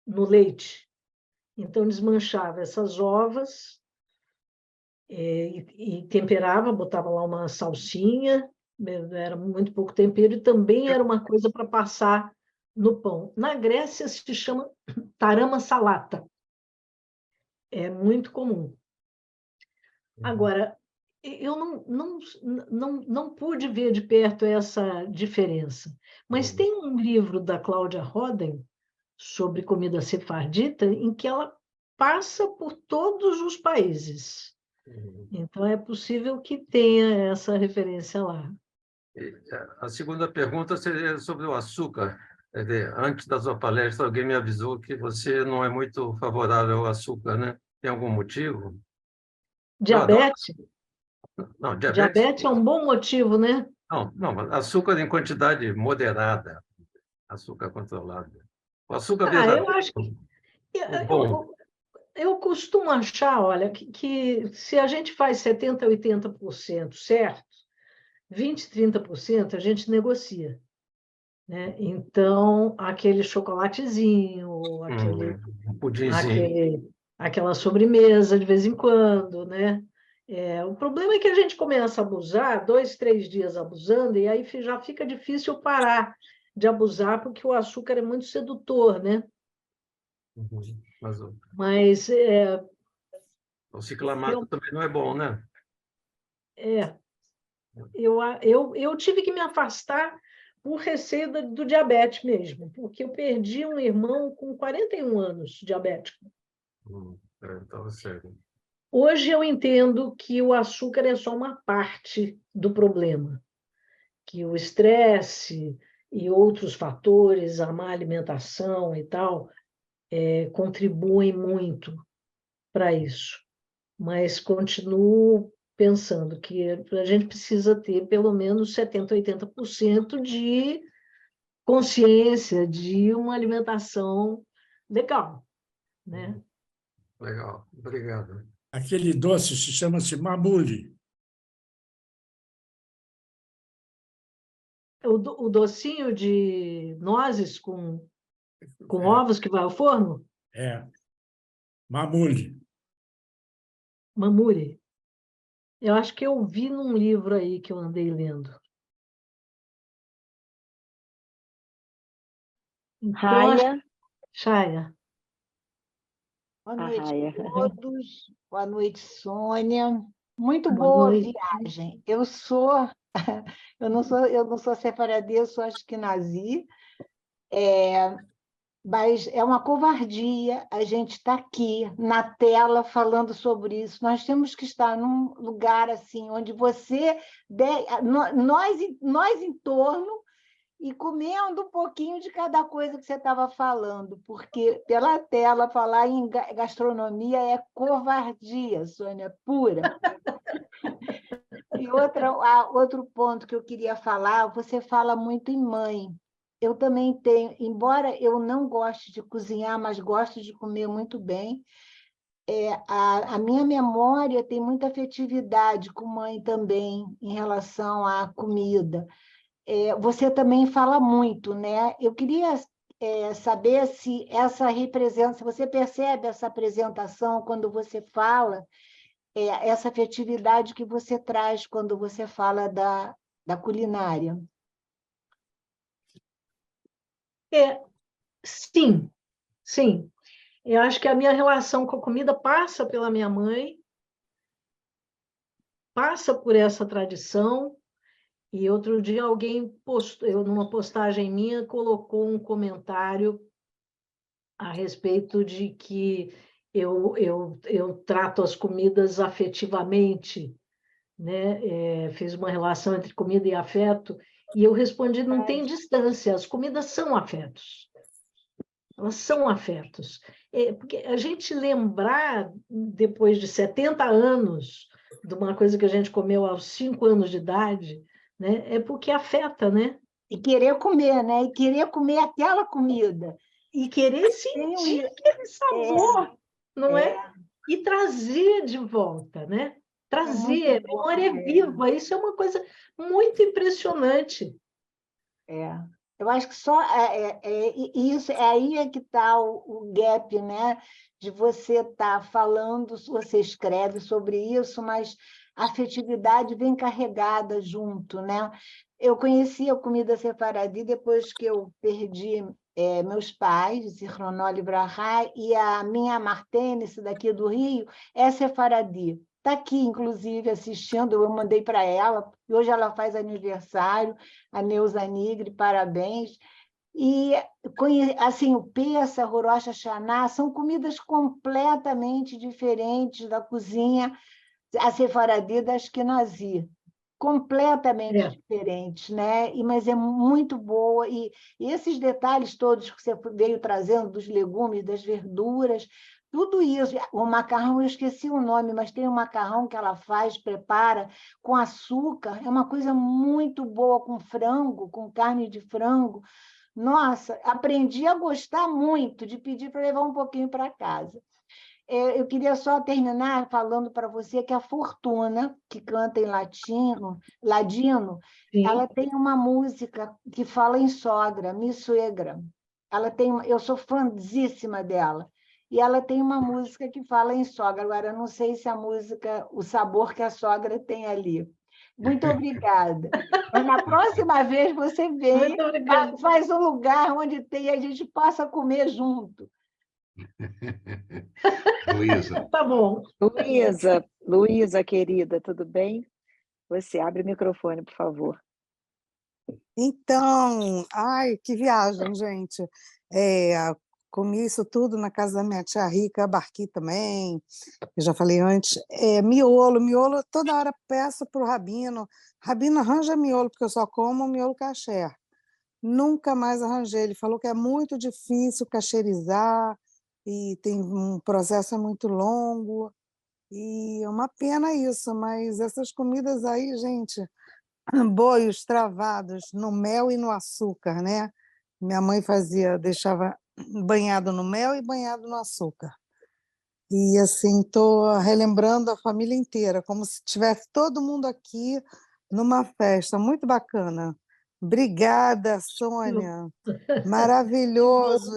no leite. Então, desmanchava essas ovas e temperava, botava lá uma salsinha, era muito pouco tempero, e também era uma coisa para passar no pão. Na Grécia se chama tarama salata. É muito comum. Agora, eu não pude ver de perto essa diferença, mas tem um livro da Cláudia Roden sobre comida sefardita em que ela passa por todos os países. Então, é possível que tenha essa referência lá. A segunda pergunta seria sobre o açúcar. Antes da sua palestra, alguém me avisou que você não é muito favorável ao açúcar, né? Tem algum motivo? Diabetes? Não, diabetes... Diabetes é um bom motivo, né? Não, açúcar em quantidade moderada, açúcar controlado. O açúcar Eu acho que... Eu costumo achar, olha, que se a gente faz 70%, 80% certo, 20%, 30% a gente negocia. Né? Então, aquele chocolatezinho, um pudinzinho. aquela sobremesa de vez em quando, né? O problema é que a gente começa a abusar, 2, 3 dias abusando, e aí já fica difícil parar de abusar, porque o açúcar é muito sedutor, né? Mas o ciclamato também não é bom, né? Eu tive que me afastar por receio do diabetes mesmo, porque eu perdi um irmão com 41 anos, diabético. Então, sério. Hoje eu entendo que o açúcar é só uma parte do problema, que o estresse e outros fatores, a má alimentação e tal, contribuem muito para isso, mas continuo pensando que a gente precisa ter pelo menos 70%, 80% de consciência de uma alimentação legal, né? Legal, obrigado. Aquele doce chama-se mamule. O docinho de nozes com ovos que vai ao forno? É, mamule. Mamure. Eu acho que eu vi num livro aí que eu andei lendo. Então, Raia. Chaya. Boa A noite Raia. a todos. Boa noite, Sônia. Muito Boa boa noite. viagem. Eu não sou sefaradê, eu sou ashkenazi, mas é uma covardia a gente estar aqui na tela falando sobre isso. Nós temos que estar num lugar assim, onde nós em torno, e comendo um pouquinho de cada coisa que você estava falando, porque pela tela falar em gastronomia é covardia, Sônia, pura. E outro ponto que eu queria falar, você fala muito em mãe. Eu também tenho, embora eu não goste de cozinhar, mas gosto de comer muito bem, a minha memória tem muita afetividade com mãe também, em relação à comida. Você também fala muito, né? Eu queria saber se se você percebe essa apresentação quando você fala, essa afetividade que você traz quando você fala da culinária. Sim, sim. Eu acho que a minha relação com a comida passa pela minha mãe, passa por essa tradição. E outro dia alguém postou, numa postagem minha, colocou um comentário a respeito de que eu trato as comidas afetivamente, né? Fez uma relação entre comida e afeto, e eu respondi, não tem distância, as comidas são afetos. Elas são afetos. Porque a gente lembrar, depois de 70 anos, de uma coisa que a gente comeu aos 5 anos de idade, né? É porque afeta, né? E querer comer, né? E querer comer aquela comida. E querer sentir aquele sabor, não é? E trazer de volta, né? Trazer, muito bom, memória viva, isso é uma coisa muito impressionante. Eu acho que só isso, aí é que está o gap, né? De você estar falando, você escreve sobre isso, mas a afetividade vem carregada junto, né? Eu conheci a comida sefaradi depois que eu perdi meus pais, Zichrono Libraha, e a minha Martênice, daqui do Rio, é sefaradi. Está aqui, inclusive, assistindo, eu mandei para ela, e hoje ela faz aniversário, a Neuza Nigre, parabéns. E, assim, o Pêssego, o Rosh Hashanah, são comidas completamente diferentes da cozinha a sefaradi da Ashkenazi, completamente diferentes, né? Mas é muito boa, e esses detalhes todos que você veio trazendo, dos legumes, das verduras, tudo isso. O macarrão, eu esqueci o nome, mas tem um macarrão que ela faz, prepara com açúcar, é uma coisa muito boa, com frango, com carne de frango. Nossa, aprendi a gostar muito, de pedir para levar um pouquinho para casa. Eu queria só terminar falando para você que a Fortuna, que canta em ladino, Sim. ela tem uma música que fala em sogra, Mi Suegra. Eu sou fãzíssima dela. E ela tem uma música que fala em sogra. Agora, eu não sei se a música, o sabor que a sogra tem ali. Muito obrigada. Mas na próxima vez você vem, faz um lugar onde tem, a gente possa comer junto. Luísa. Tá bom. Luísa, querida, tudo bem? Você abre o microfone, por favor. Então, ai, que viagem, gente. Comi isso tudo na casa da minha tia Rica, Barqui também, eu já falei antes. Miolo, toda hora peço para o Rabino, arranja miolo, porque eu só como miolo kasher. Nunca mais arranjei, ele falou que é muito difícil cacherizar, e tem um processo muito longo, e é uma pena isso, mas essas comidas aí, gente, boios travados no mel e no açúcar, né? Minha mãe fazia, deixava banhado no mel e banhado no açúcar. E assim, estou relembrando a família inteira, como se tivesse todo mundo aqui numa festa, muito bacana. Obrigada, Sônia. Maravilhoso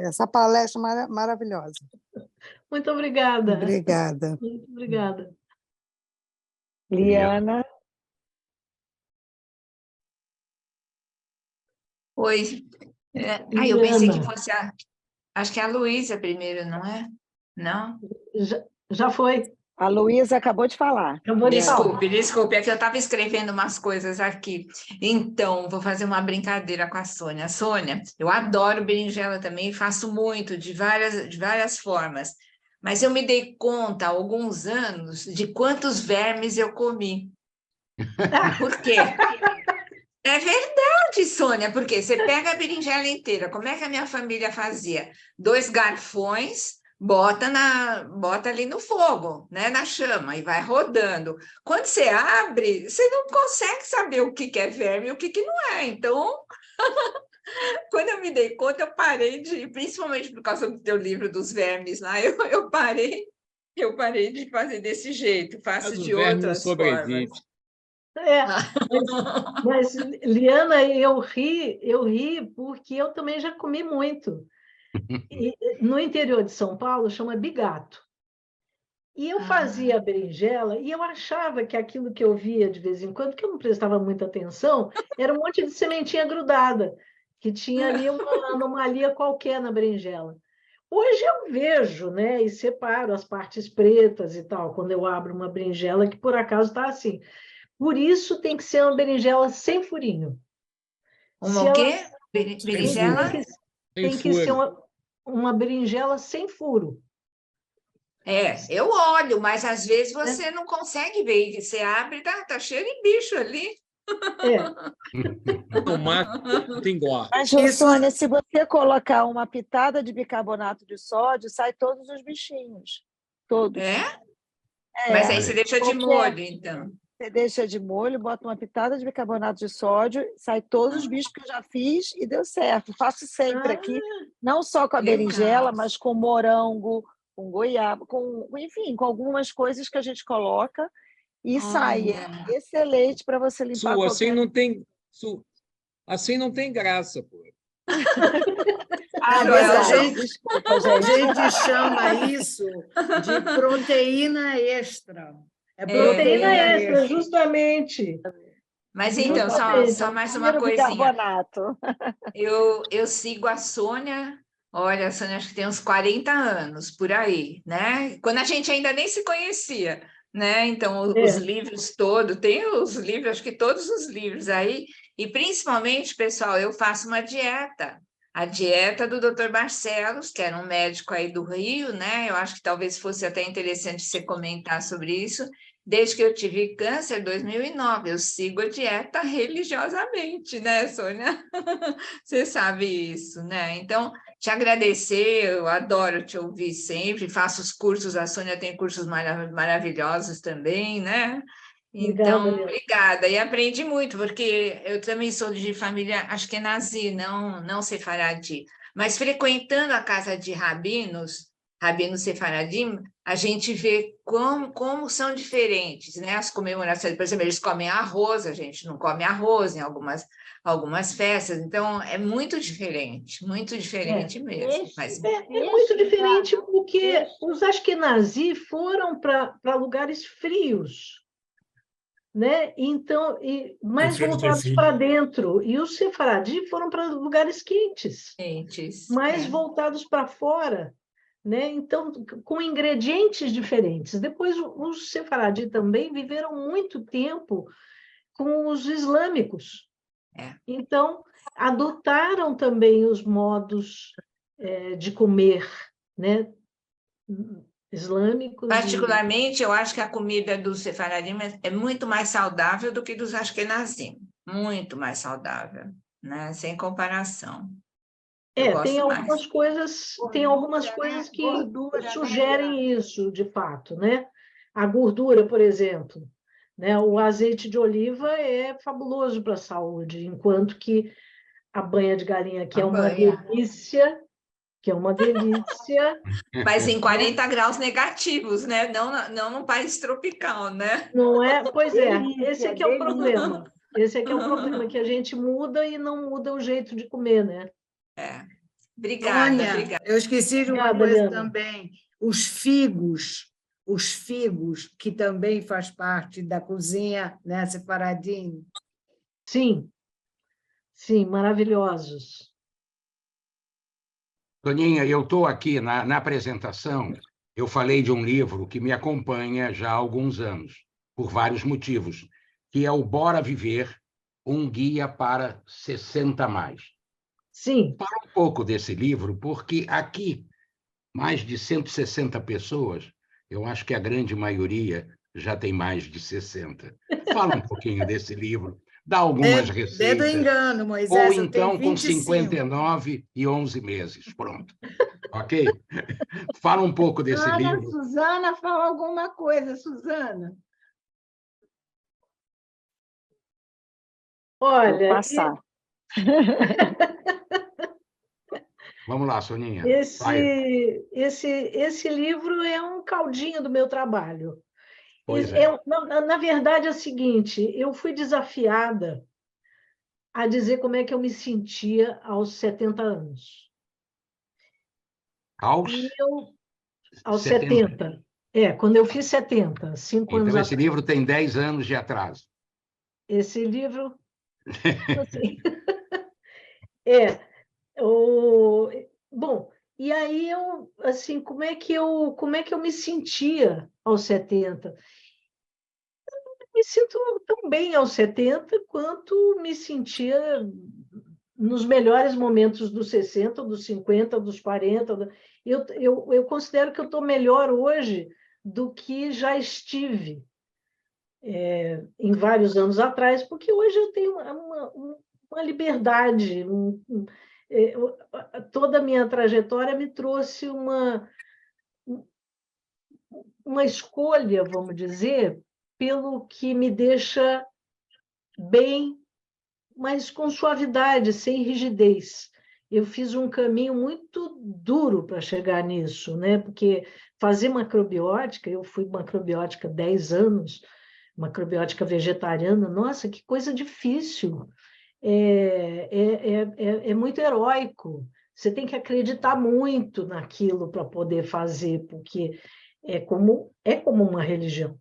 essa palestra maravilhosa. Muito obrigada. Obrigada. Muito obrigada. Liana, Oi. Eu pensei que Liana, fosse acho que é a Luísa primeiro, não é? Não? já foi. a Luísa acabou de falar. Acabou de falar. Desculpe, é que eu estava escrevendo umas coisas aqui. Então, vou fazer uma brincadeira com a Sônia. Sônia, eu adoro berinjela também, faço muito, de várias formas. Mas eu me dei conta há alguns anos de quantos vermes eu comi. Por quê? É verdade, Sônia, porque você pega a berinjela inteira, como é que a minha família fazia? 2 garfões, bota ali no fogo, né, na chama, e vai rodando. Quando você abre, você não consegue saber o que é verme e o que não é. Então, quando eu me dei conta, eu parei principalmente por causa do teu livro dos vermes lá, eu parei de fazer desse jeito, faço Mas o de verme não outras sobrevive. formas. Mas, Liana, eu ri porque eu também já comi muito. E, no interior de São Paulo, chama bigato. E eu fazia a berinjela e eu achava que aquilo que eu via de vez em quando, que eu não prestava muita atenção, era um monte de sementinha grudada, que tinha ali uma anomalia qualquer na berinjela. Hoje eu vejo, né, e separo as partes pretas e tal, quando eu abro uma berinjela que por acaso está assim. Por isso tem que ser uma berinjela sem furinho. O quê? Berinjela? Tem que ser uma berinjela sem furo. Eu olho, mas às vezes você não consegue ver. Você abre, tá cheio de bicho ali. Tomate engorda. Mas, Sônia, se você colocar uma pitada de bicarbonato de sódio, sai todos os bichinhos. Todos. Mas aí você deixa de molho, então. Você deixa de molho, bota uma pitada de bicarbonato de sódio, sai todos os bichos que eu já fiz e deu certo. Faço sempre aqui, não só com a berinjela, mas com morango, com goiaba, enfim, com algumas coisas que a gente coloca e sai. É excelente para você limpar qualquer... Assim não tem graça, pô. Desculpa, gente. A gente chama isso de proteína extra. Proteína extra, justamente. Mas então, só mais uma coisinha. Eu sigo a Sônia. Olha, a Sônia acho que tem uns 40 anos por aí, né? Quando a gente ainda nem se conhecia, né? Então, os livros todos, tem os livros, acho que todos os livros aí, e principalmente, pessoal, eu faço uma dieta. A dieta do Dr. Barcelos, que era um médico aí do Rio, né? Eu acho que talvez fosse até interessante você comentar sobre isso. Desde que eu tive câncer, em 2009, eu sigo a dieta religiosamente, né, Sônia? Você sabe isso, né? Então, te agradecer, eu adoro te ouvir sempre, faço os cursos, a Sônia tem cursos maravilhosos também, né? Então, obrigada. E aprendi muito, porque eu também sou de família ashkenazi, não sefaradi. Mas frequentando a casa de rabinos sefaradim, a gente vê como são diferentes, né? As comemorações, por exemplo, eles comem arroz, a gente não come arroz em algumas festas, então é muito diferente mesmo. É muito diferente porque os ashkenazi foram para lugares frios, né? Então, mais voltados para dentro, e os sefaradi foram para lugares quentes, mais voltados para fora, né? Então, com ingredientes diferentes. Depois, os sefaradi também viveram muito tempo com os islâmicos. Então, adotaram também os modos de comer, né? Islâmicos. Particularmente, eu acho que a comida dos sefaradim é muito mais saudável do que dos ashkenazim. Muito mais saudável, né? Sem comparação. Tem algumas coisas, que Gordura, sugerem isso, de fato, né? A gordura, por exemplo, né? O azeite de oliva é fabuloso para a saúde, enquanto que a banha de galinha, que é uma delícia, Mas em 40 graus negativos, né? Não num país tropical, né? não é? Pois é, Delícia, esse é que é o delícia. problema. Esse é que é o problema, que a gente muda e não muda o jeito de comer, né? Obrigada, Sônia, obrigada. eu esqueci de uma Obrigada, coisa Liana. também. Os figos, que também faz parte da cozinha, né, separadinho. Sim, maravilhosos. Toninha, eu estou aqui na apresentação, eu falei de um livro que me acompanha já há alguns anos, por vários motivos, que é o Bora Viver, um guia para 60+. Sim. Fala um pouco desse livro, porque aqui, mais de 160 pessoas, eu acho que a grande maioria já tem mais de 60. Fala um pouquinho desse livro, dá algumas receitas. Dedo engano, Moisés, ou eu então tenho com 25. 59 e 11 meses. Pronto. Ok? Fala um pouco desse livro. Suzana, fala alguma coisa, Suzana. Olha, Vou passar. Vamos lá, Soninha. Esse livro é um caldinho do meu trabalho. Pois é. Na verdade, é o seguinte, eu fui desafiada a dizer como é que eu me sentia aos 70 anos. Aos 70. Quando eu fiz 70, 5 anos Então, esse atrás. livro tem 10 anos de atraso. Esse livro... assim, bom, e aí assim, como é que eu me sentia aos 70? Me sinto tão bem aos 70 quanto me sentia nos melhores momentos dos 60, dos 50, dos 40. Eu considero que eu estou melhor hoje do que já estive em vários anos atrás, porque hoje eu tenho uma liberdade. Toda a minha trajetória me trouxe uma escolha, vamos dizer, pelo que me deixa bem, mas com suavidade, sem rigidez. Eu fiz um caminho muito duro para chegar nisso, né? Porque fazer macrobiótica, eu fui macrobiótica 10 anos, macrobiótica vegetariana, nossa, que coisa difícil. É muito heróico. Você tem que acreditar muito naquilo para poder fazer, porque é como uma religião,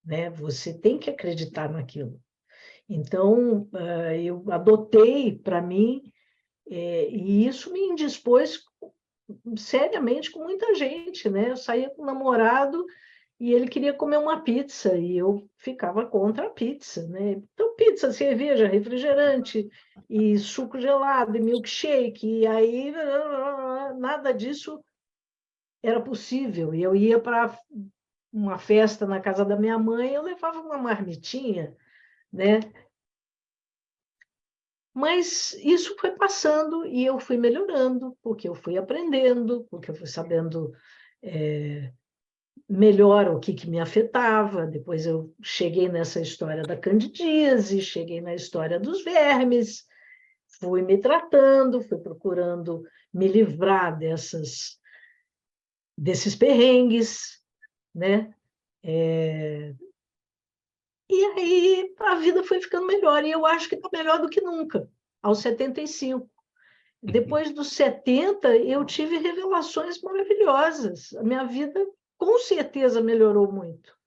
né? Você tem que acreditar naquilo. Então, eu adotei para mim, e isso me indispôs seriamente com muita gente, né? Eu saía com um namorado e ele queria comer uma pizza e eu ficava contra a pizza, né? Então, pizza, cerveja, refrigerante, e suco gelado, e milkshake, e aí nada disso era possível. E eu ia para uma festa na casa da minha mãe, eu levava uma marmitinha, né? Mas isso foi passando e eu fui melhorando, porque eu fui aprendendo, porque eu fui sabendo melhor o que me afetava. Depois eu cheguei nessa história da candidíase, cheguei na história dos vermes, fui me tratando, fui procurando me livrar desses perrengues, né? E aí a vida foi ficando melhor, e eu acho que está melhor do que nunca, aos 75. Depois dos 70, eu tive revelações maravilhosas. A minha vida, com certeza, melhorou muito.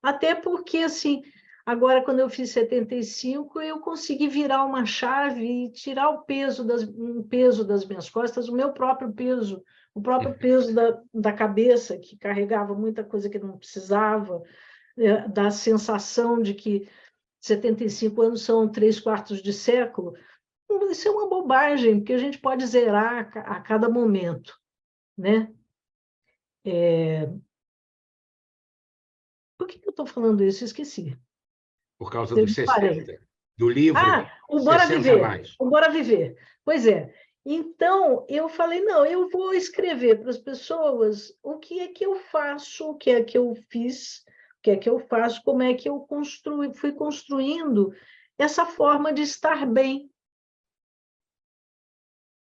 Até porque, assim, agora, quando eu fiz 75, eu consegui virar uma chave e tirar um peso das minhas costas, o meu próprio peso, o próprio peso da cabeça, que carregava muita coisa que não precisava, da sensação de que 75 anos são 3/4 de século. Isso é uma bobagem, porque a gente pode zerar a cada momento, né? Por que eu estou falando isso? Esqueci. Por causa dos 60. Do livro o Bora 60 Viver. mais. O Bora Viver. Pois é. Então, eu falei, não, eu vou escrever para as pessoas o que é que eu faço, o que é que eu fiz, o que é que eu faço, como é que eu fui construindo essa forma de estar bem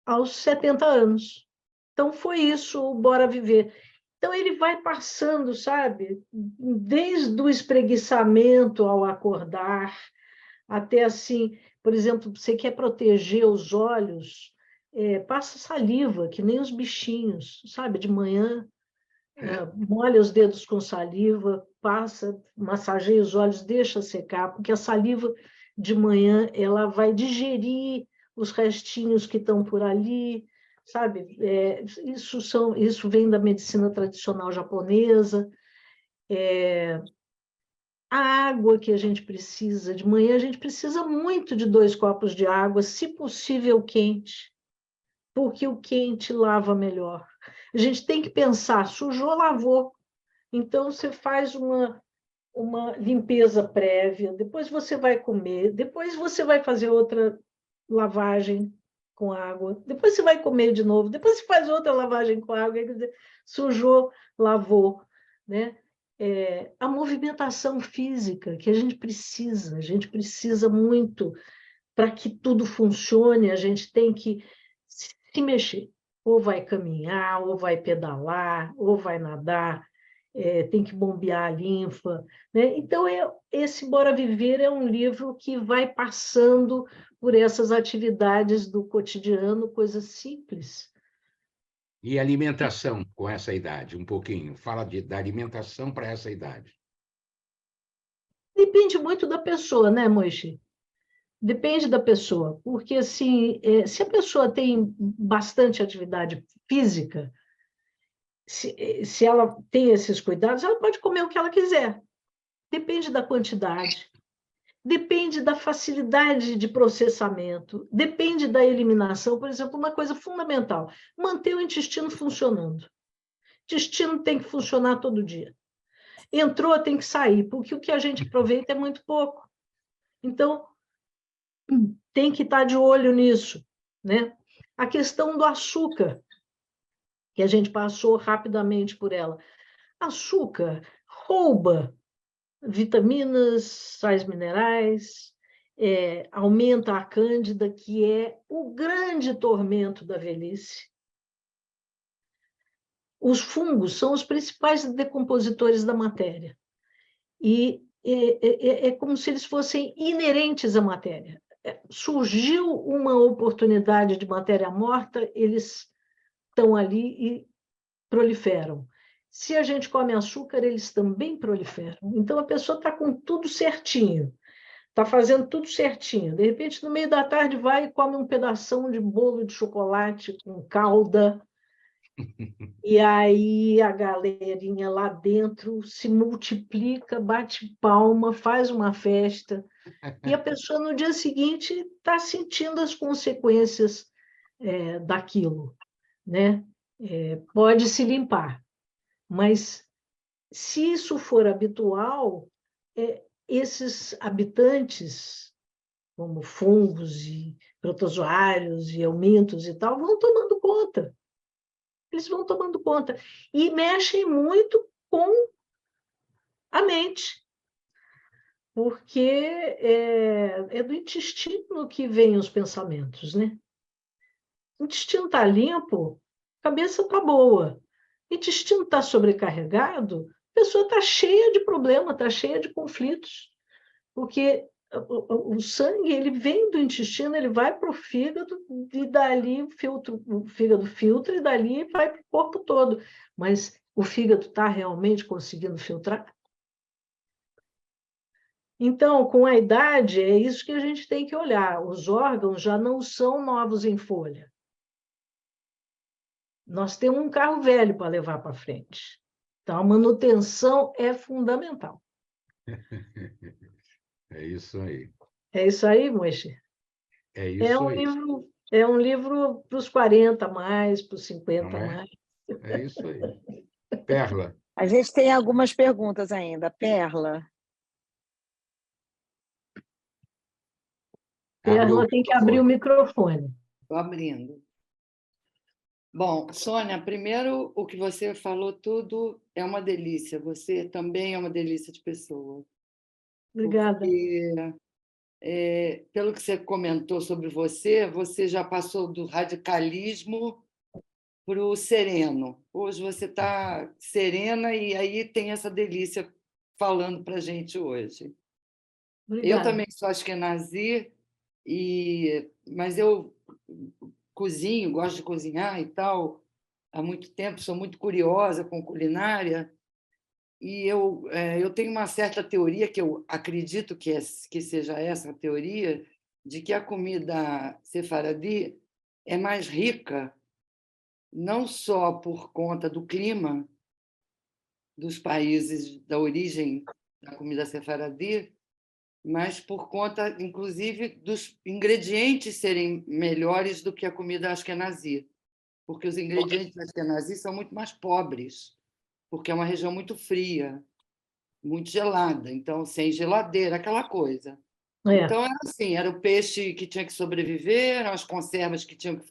aos 70 anos. Então, foi isso, o Bora Viver. Então, ele vai passando, sabe? Desde o espreguiçamento ao acordar, até assim, por exemplo, você quer proteger os olhos, passa saliva, que nem os bichinhos, sabe? De manhã, molha os dedos com saliva, passa, massageia os olhos, deixa secar, porque a saliva de manhã ela vai digerir os restinhos que estão por ali, sabe? Isso vem da medicina tradicional japonesa. A água que a gente precisa, de manhã a gente precisa muito de 2 copos de água, se possível quente, porque o quente lava melhor. A gente tem que pensar, sujou, lavou. Então, você faz uma limpeza prévia, depois você vai comer, depois você vai fazer outra lavagem com água, depois você vai comer de novo, depois você faz outra lavagem com água, quer dizer, sujou, lavou, né? A movimentação física que a gente precisa muito para que tudo funcione, a gente tem que se mexer, ou vai caminhar, ou vai pedalar, ou vai nadar, tem que bombear a linfa, né? Então, esse Bora Viver é um livro que vai passando por essas atividades do cotidiano, coisas simples. E alimentação com essa idade, um pouquinho. Fala da alimentação para essa idade. Depende muito da pessoa, né, Moisés? Depende da pessoa, porque assim, se a pessoa tem bastante atividade física, se ela tem esses cuidados, ela pode comer o que ela quiser. Depende da quantidade, depende da facilidade de processamento, depende da eliminação. Por exemplo, uma coisa fundamental, manter o intestino funcionando. O intestino tem que funcionar todo dia. Entrou, tem que sair, porque o que a gente aproveita é muito pouco. Então, tem que estar de olho nisso, né? A questão do açúcar, que a gente passou rapidamente por ela. Açúcar rouba vitaminas, sais minerais, aumenta a cândida, que é o grande tormento da velhice. Os fungos são os principais decompositores da matéria. E é como se eles fossem inerentes à matéria. Surgiu uma oportunidade de matéria morta, eles estão ali e proliferam. Se a gente come açúcar, eles também proliferam. Então, a pessoa está com tudo certinho, está fazendo tudo certinho. De repente, no meio da tarde, vai e come um pedação de bolo de chocolate com calda, e aí a galerinha lá dentro se multiplica, bate palma, faz uma festa, e a pessoa, no dia seguinte, está sentindo as consequências daquilo, né? Pode se limpar, mas se isso for habitual, esses habitantes, como fungos e protozoários e eumintos e tal, vão tomando conta. Eles vão tomando conta e mexem muito com a mente, porque é do intestino que vêm os pensamentos, né? O intestino está limpo, a cabeça está boa. O intestino está sobrecarregado, a pessoa está cheia de problemas, está cheia de conflitos, porque o sangue ele vem do intestino, ele vai para o fígado, e dali o fígado filtra, e dali vai para o corpo todo. Mas o fígado está realmente conseguindo filtrar? Então, com a idade, é isso que a gente tem que olhar. Os órgãos já não são novos em folha. Nós temos um carro velho para levar para frente. Então, a manutenção é fundamental. É isso aí. É isso aí, Moisés? É isso aí. É um livro para os 40 mais, para os 50 mais. É isso aí. Perla. A gente tem algumas perguntas ainda. Perla. Perla tem que abrir o microfone. Estou abrindo. Bom, Sônia, primeiro, o que você falou tudo é uma delícia. Você também é uma delícia de pessoa. Obrigada. Porque, pelo que você comentou sobre você, você já passou do radicalismo para o sereno. Hoje você está serena e aí tem essa delícia falando para a gente hoje. Obrigada. Eu também sou askenazi, mas eu cozinho, gosto de cozinhar e tal, há muito tempo, sou muito curiosa com culinária, e eu tenho uma certa teoria, que eu acredito que seja essa a teoria, de que a comida sefaradi é mais rica, não só por conta do clima dos países da origem da comida sefaradi, mas por conta, inclusive, dos ingredientes serem melhores do que a comida askenazi, porque os ingredientes askenazi são muito mais pobres, porque é uma região muito fria, muito gelada, então sem geladeira, aquela coisa. Então era assim, era o peixe que tinha que sobreviver, eram as conservas que tinham que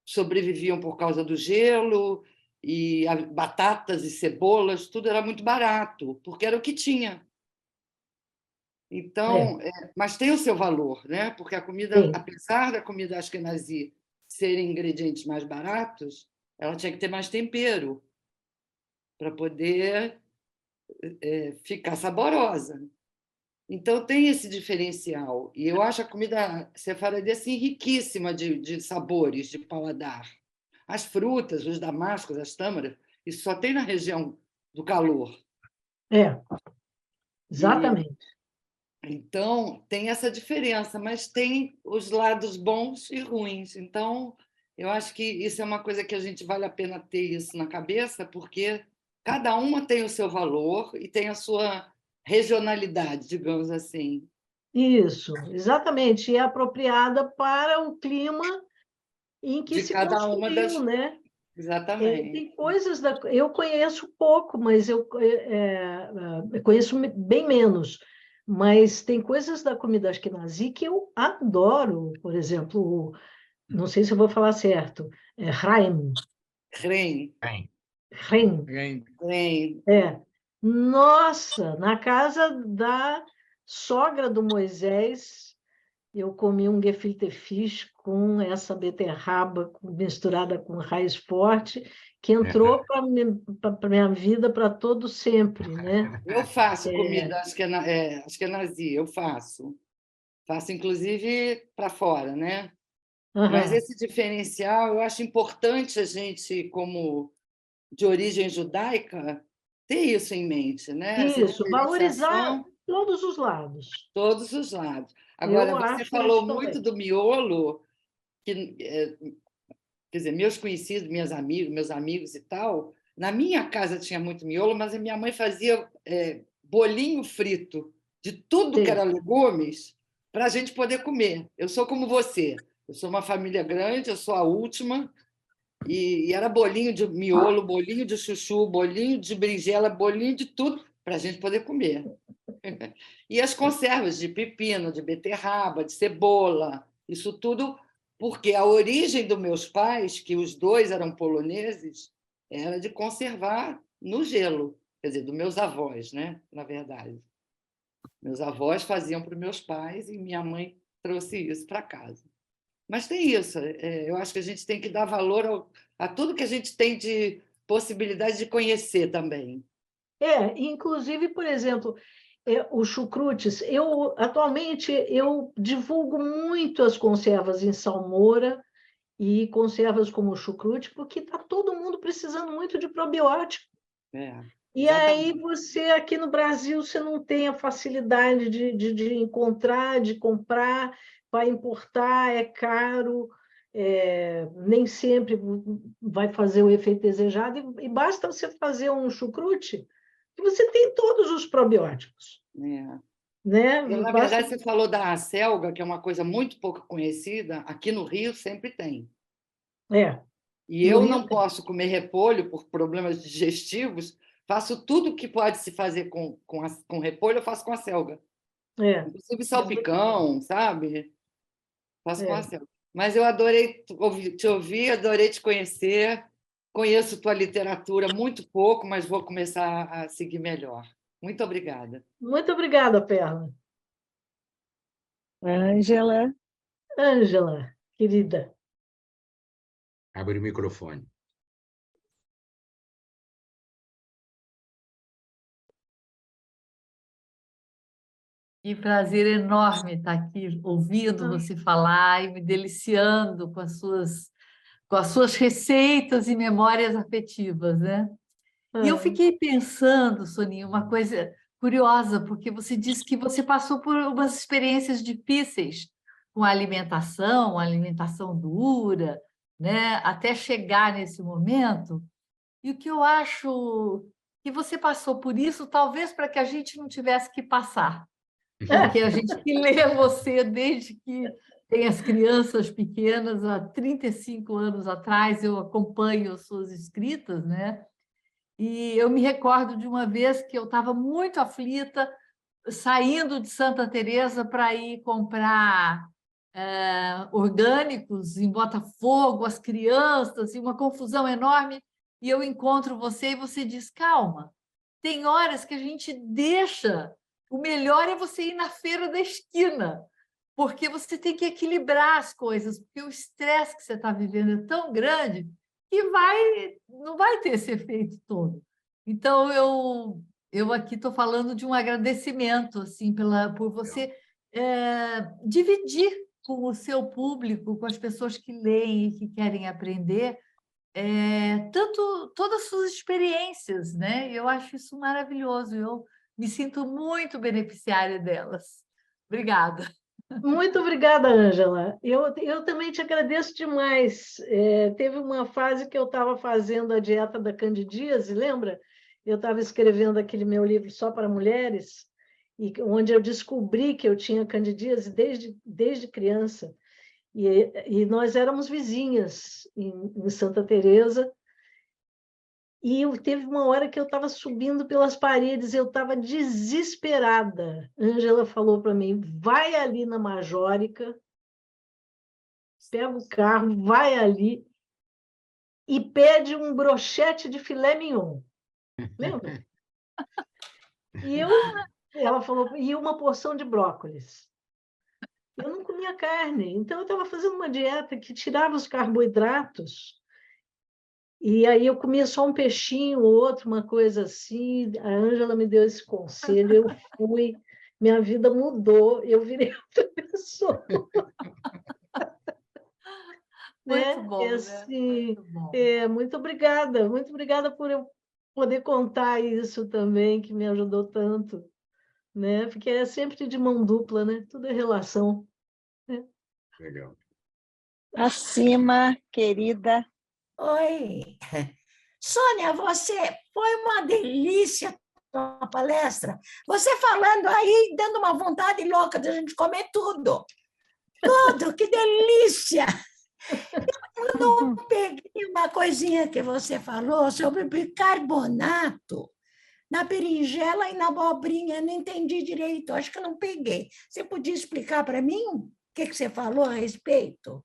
sobreviviam por causa do gelo, e batatas e cebolas, tudo era muito barato, porque era o que tinha. Então, mas tem o seu valor, né? Porque a comida, apesar da comida askenazi serem ingredientes mais baratos, ela tinha que ter mais tempero para poder ficar saborosa. Então, tem esse diferencial. E eu acho a comida sefaradi assim, riquíssima de sabores, de paladar. As frutas, os damascos, as tâmaras, isso só tem na região do calor. Exatamente. Então, tem essa diferença, mas tem os lados bons e ruins. Então, eu acho que isso é uma coisa que a gente vale a pena ter isso na cabeça, porque cada uma tem o seu valor e tem a sua regionalidade, digamos assim. Isso, exatamente. E é apropriada para o clima em que se cada uma construiu, né? Exatamente. Tem coisas eu conheço pouco, mas eu conheço bem menos. Mas tem coisas da comida askenazi que eu adoro. Por exemplo, não sei se eu vou falar certo, Hreim. Nossa, na casa da sogra do Moisés, eu comi um gefilte fish com essa beterraba misturada com raiz forte, que entrou para a minha vida para todo sempre, né? Eu faço comida askenazi, eu faço. Faço, inclusive, para fora, né? Mas esse diferencial, eu acho importante a gente, como de origem judaica, ter isso em mente, né? Isso, valorizar todos os lados. Todos os lados. Agora, você falou muito do miolo, que, quer dizer, meus conhecidos, meus amigos e tal, na minha casa tinha muito miolo, mas a minha mãe fazia bolinho frito de tudo que era legumes para a gente poder comer. Eu sou como você, eu sou uma família grande, eu sou a última, e era bolinho de miolo, bolinho de chuchu, bolinho de berinjela, bolinho de tudo para a gente poder comer. E as conservas de pepino, de beterraba, de cebola, isso tudo, porque a origem dos meus pais, que os dois eram poloneses, era de conservar no gelo, quer dizer, dos meus avós, né? Na verdade. Meus avós faziam para os meus pais e minha mãe trouxe isso para casa. Mas tem isso, eu acho que a gente tem que dar valor a tudo que a gente tem de possibilidade de conhecer também. Inclusive, por exemplo, os chucrutes, atualmente eu divulgo muito as conservas em salmoura e conservas como chucrute, porque está todo mundo precisando muito de probiótico. E aí você, aqui no Brasil, você não tem a facilidade de encontrar, de comprar, para importar, é caro, nem sempre vai fazer o efeito desejado, e basta você fazer um chucrute que você tem todos os probióticos. Né? Na verdade, você falou da acelga, que é uma coisa muito pouco conhecida, aqui no Rio sempre tem. E eu não posso comer repolho por problemas digestivos, faço tudo que pode se fazer com repolho, eu faço com acelga. Inclusive salpicão, sabe? Faço com acelga. Mas eu adorei te ouvir, adorei te conhecer. Conheço tua literatura muito pouco, mas vou começar a seguir melhor. Muito obrigada. Muito obrigada, Perla. Ângela. Ângela, querida. Abre o microfone. Que prazer enorme estar aqui ouvindo você falar e me deliciando com as suas receitas e memórias afetivas, né? E eu fiquei pensando, Soninha, uma coisa curiosa, porque você disse que você passou por umas experiências difíceis com a alimentação dura, né? Até chegar nesse momento. E o que eu acho que você passou por isso, talvez para que a gente não tivesse que passar. Porque a gente que lê você desde que tem as crianças pequenas, há 35 anos atrás, eu acompanho as suas escritas, né? E eu me recordo de uma vez que eu estava muito aflita, saindo de Santa Teresa para ir comprar orgânicos em Botafogo, as crianças, e uma confusão enorme, e eu encontro você e você diz, calma, tem horas que a gente deixa, o melhor é você ir na feira da esquina, porque você tem que equilibrar as coisas, porque o estresse que você está vivendo é tão grande que não vai ter esse efeito todo. Então, eu aqui estou falando de um agradecimento assim, por você dividir com o seu público, com as pessoas que leem e que querem aprender, todas as suas experiências, né? Eu acho isso maravilhoso, eu me sinto muito beneficiária delas. Obrigada. Muito obrigada, Ângela. Eu também te agradeço demais. Teve uma fase que eu estava fazendo a dieta da candidíase, lembra? Eu estava escrevendo aquele meu livro Só para Mulheres, onde eu descobri que eu tinha candidíase desde criança. E nós éramos vizinhas em Santa Teresa. E teve uma hora que eu estava subindo pelas paredes, eu estava desesperada. Ângela falou para mim, vai ali na Majórica, pega o carro, vai ali e pede um brochete de filé mignon. Lembra? Ela falou, e uma porção de brócolis. Eu não comia carne, então eu estava fazendo uma dieta que tirava os carboidratos. E aí eu comia só um peixinho, outro, uma coisa assim. A Ângela me deu esse conselho, eu fui, minha vida mudou, eu virei outra pessoa. Muito bom, assim, né? muito obrigada por eu poder contar isso também, que me ajudou tanto, né? Porque é sempre de mão dupla, né? Tudo é relação. Né? Legal. Acima, querida. Oi. Sônia, foi uma delícia a palestra. Você falando aí, dando uma vontade louca de a gente comer tudo. Tudo, que delícia! Eu não peguei uma coisinha que você falou sobre bicarbonato na berinjela e na abobrinha. Não entendi direito, acho que eu não peguei. Você podia explicar para mim o que você falou a respeito?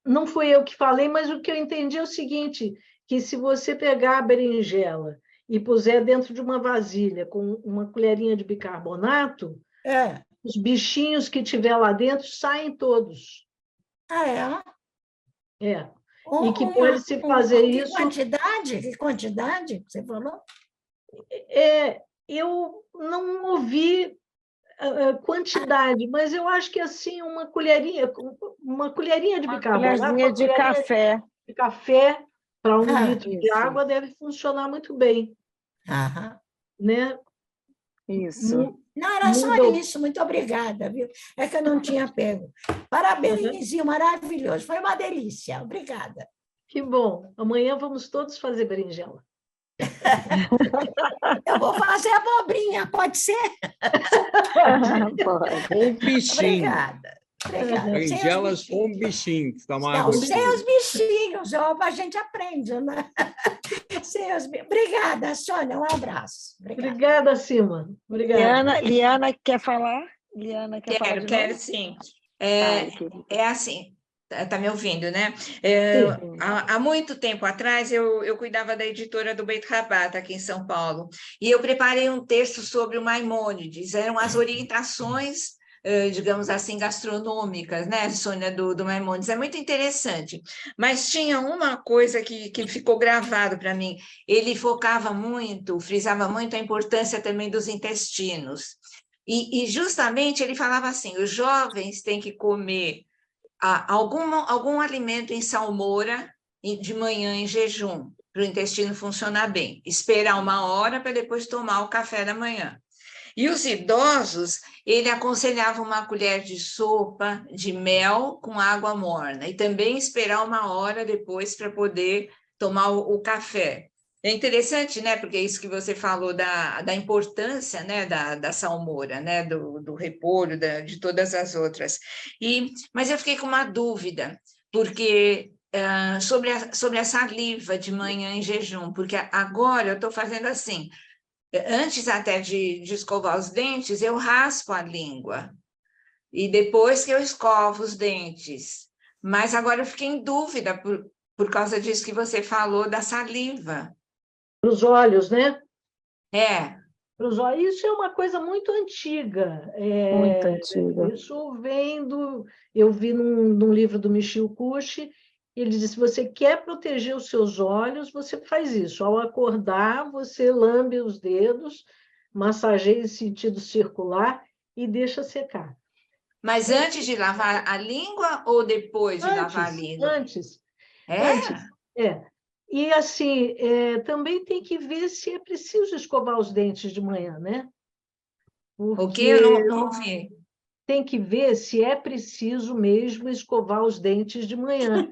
Não fui eu que falei, mas o que eu entendi é o seguinte, que se você pegar a berinjela e puser dentro de uma vasilha com uma colherinha de bicarbonato, os bichinhos que tiver lá dentro saem todos. Ah, é? É. E que pode-se fazer isso... Que quantidade que você falou? Eu não ouvi quantidade, mas eu acho que assim uma colherinha de bicarbonato, colherzinha de café. De café para 1 litro de água deve funcionar muito bem. Né? Isso. Não, era só isso, muito obrigada, viu? É que eu não tinha pego. Parabéns, maravilhoso, foi uma delícia, obrigada. Que bom, amanhã vamos todos fazer berinjela. Eu vou fazer abobrinha, pode ser? Um bichinho. Obrigada. Berinjelas com bichinho. Não, sem os bichinhos, a gente aprende, né? Obrigada, Sônia, um abraço. Obrigada, Cima. Obrigada. Liana, quer falar? Liana, quer falar de Quero novo? sim. Ai, querida. É assim, tá me ouvindo, né? Sim. Há muito tempo atrás, eu cuidava da editora do Beit Rabat, aqui em São Paulo, e eu preparei um texto sobre o Maimônides, eram as orientações, digamos assim, gastronômicas, né, Sônia, do Maimônides, é muito interessante, mas tinha uma coisa que ficou gravado para mim, ele focava muito, frisava muito a importância também dos intestinos, e justamente ele falava assim, os jovens têm que comer algum alimento em salmoura de manhã em jejum, para o intestino funcionar bem. Esperar 1 hora para depois tomar o café da manhã. E os idosos, ele aconselhava uma colher de sopa de mel com água morna e também esperar 1 hora depois para poder tomar o café. É interessante, né? Porque é isso que você falou da importância, né? da salmoura, né? do repolho, de todas as outras. Mas eu fiquei com uma dúvida, porque sobre a saliva de manhã em jejum, porque agora eu estou fazendo assim, antes até de escovar os dentes, eu raspo a língua, e depois que eu escovo os dentes. Mas agora eu fiquei em dúvida por causa disso que você falou da saliva. Para os olhos, né? Para os olhos. Isso é uma coisa muito antiga. Muito antiga. Isso vem eu vi num livro do Michio Kushi, ele disse, se você quer proteger os seus olhos, você faz isso. Ao acordar, você lambe os dedos, massageia em sentido circular e deixa secar. Mas antes de lavar a língua ou depois de lavar a língua? Antes. E, assim, também tem que ver se é preciso escovar os dentes de manhã, né? Porque o quê? Eu não vi. Tem que ver se é preciso mesmo escovar os dentes de manhã.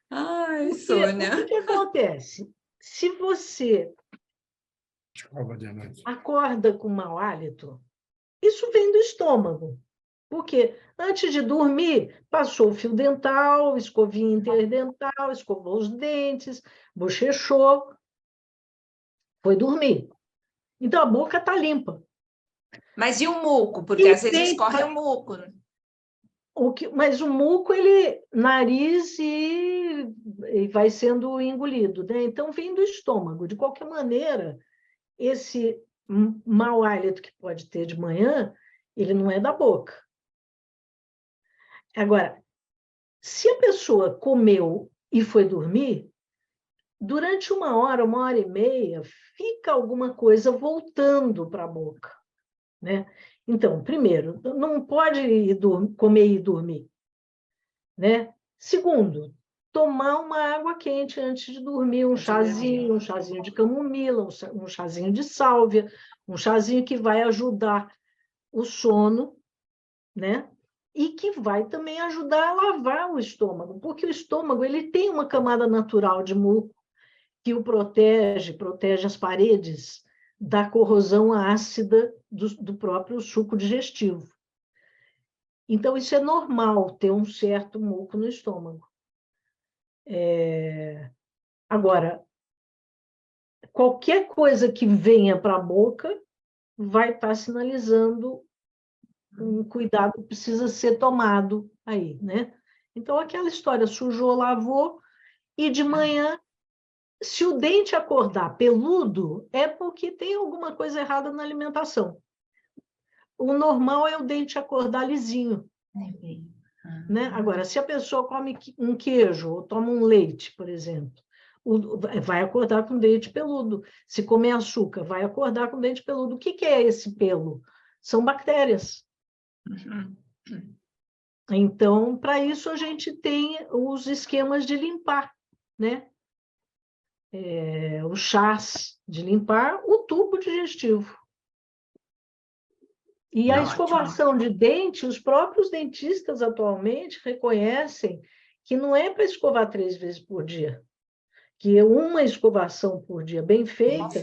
Ai, Sônia. O que acontece? Se você acorda com mau hálito, isso vem do estômago. Porque antes de dormir, passou o fio dental, escovinha interdental, escovou os dentes, bochechou, foi dormir. Então, a boca está limpa. Mas e o muco? Porque às vezes escorre o muco. Mas o muco, nariz e vai sendo engolido, né? Então, vem do estômago. De qualquer maneira, esse mau hálito que pode ter de manhã, ele não é da boca. Agora, se a pessoa comeu e foi dormir, durante 1 hora e meia, fica alguma coisa voltando para a boca, né? Então, primeiro, não pode comer e dormir, né? Segundo, tomar uma água quente antes de dormir, um chazinho de camomila, um chazinho de sálvia, um chazinho que vai ajudar o sono, né? E que vai também ajudar a lavar o estômago, porque o estômago ele tem uma camada natural de muco que o protege as paredes da corrosão ácida do próprio suco digestivo. Então, isso é normal, ter um certo muco no estômago. Agora, qualquer coisa que venha para a boca vai estar sinalizando um cuidado que precisa ser tomado aí, né? Então, aquela história, sujou, lavou, e de manhã, se o dente acordar peludo, é porque tem alguma coisa errada na alimentação. O normal é o dente acordar lisinho. Né? Agora, se a pessoa come um queijo ou toma um leite, por exemplo, vai acordar com dente peludo. Se comer açúcar, vai acordar com dente peludo. O que é esse pelo? São bactérias. Então, para isso, a gente tem os esquemas de limpar, né? Os chás de limpar o tubo digestivo. E a escovação de dente, os próprios dentistas atualmente reconhecem que não é para escovar 3 vezes por dia, que uma escovação por dia bem feita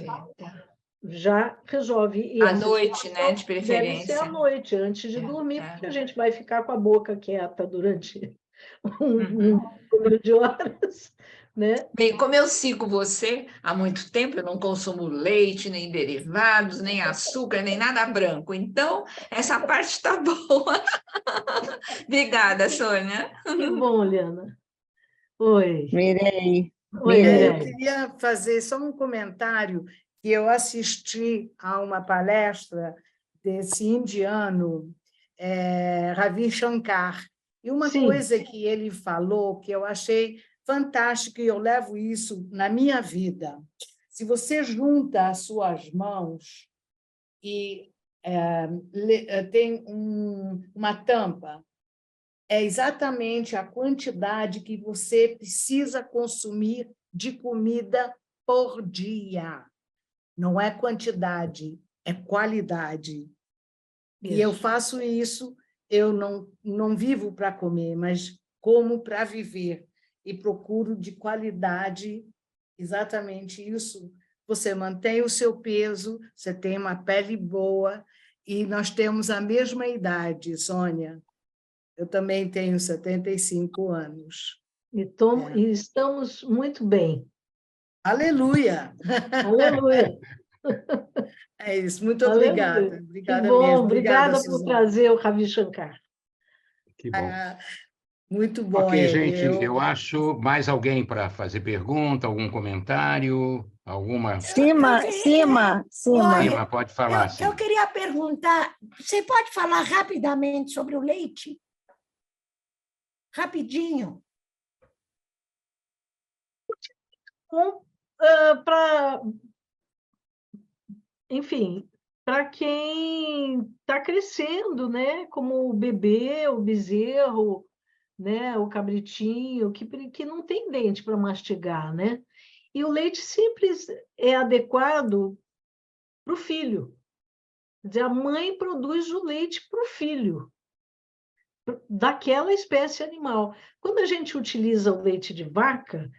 já resolve. E à noite, né, de preferência. Deve ser à noite, antes de dormir, porque a gente vai ficar com a boca quieta durante um número de horas, né? Bem, como eu sigo você há muito tempo, eu não consumo leite, nem derivados, nem açúcar, nem nada branco. Então, essa parte está boa. Obrigada, Sônia. Que bom, Liana. Oi. Mirei. Oi, Eu Mirei. queria fazer só um comentário, que eu assisti a uma palestra desse indiano, Ravi Shankar, e uma Sim. coisa que ele falou que eu achei fantástico, e eu levo isso na minha vida. Se você junta as suas mãos e tem uma tampa, é exatamente a quantidade que você precisa consumir de comida por dia. Não é quantidade, é qualidade. Isso. E eu faço isso, eu não vivo para comer, mas como para viver. E procuro de qualidade exatamente isso. Você mantém o seu peso, você tem uma pele boa, e nós temos a mesma idade, Sônia. Eu também tenho 75 anos. E estamos muito bem. Aleluia! Aleluia! É isso, muito Aleluia. obrigada. Que Obrigada bom, mesmo. Obrigada, obrigada por Suzana. trazer o Ravi Shankar. Que bom. Muito bom Ok, ele. gente, eu acho mais alguém para fazer pergunta, algum comentário, alguma... Cima. Cima, pode falar, Eu Cima. queria perguntar, você pode falar rapidamente sobre o leite? Rapidinho. Enfim, para quem está crescendo, né? Como o bebê, o bezerro, né? O cabritinho, que não tem dente para mastigar, né? E o leite sempre é adequado para o filho. Quer dizer, a mãe produz o leite para o filho, daquela espécie animal. Quando a gente utiliza o leite de vaca,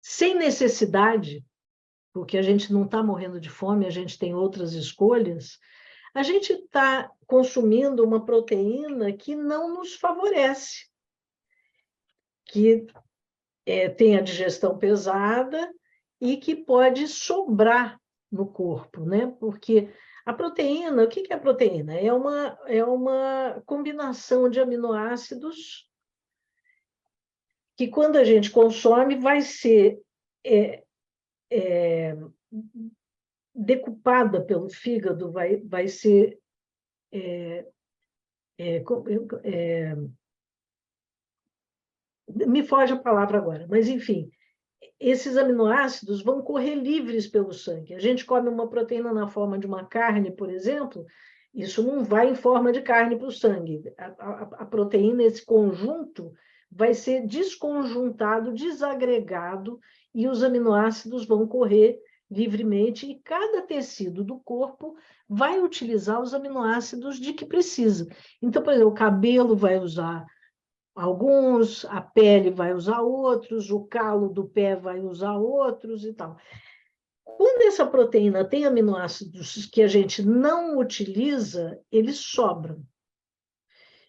sem necessidade, porque a gente não está morrendo de fome, a gente tem outras escolhas, a gente está consumindo uma proteína que não nos favorece, que tem a digestão pesada e que pode sobrar no corpo, né? Porque a proteína, o que é a proteína? É uma combinação de aminoácidos que, quando a gente consome, vai ser decupada pelo fígado, vai ser me foge a palavra agora, mas enfim, esses aminoácidos vão correr livres pelo sangue. A gente come uma proteína na forma de uma carne, por exemplo, isso não vai em forma de carne para o sangue. A proteína, esse conjunto, vai ser desconjuntado, desagregado, e os aminoácidos vão correr livremente, e cada tecido do corpo vai utilizar os aminoácidos de que precisa. Então, por exemplo, o cabelo vai usar alguns, a pele vai usar outros, o calo do pé vai usar outros e tal. Quando essa proteína tem aminoácidos que a gente não utiliza, eles sobram.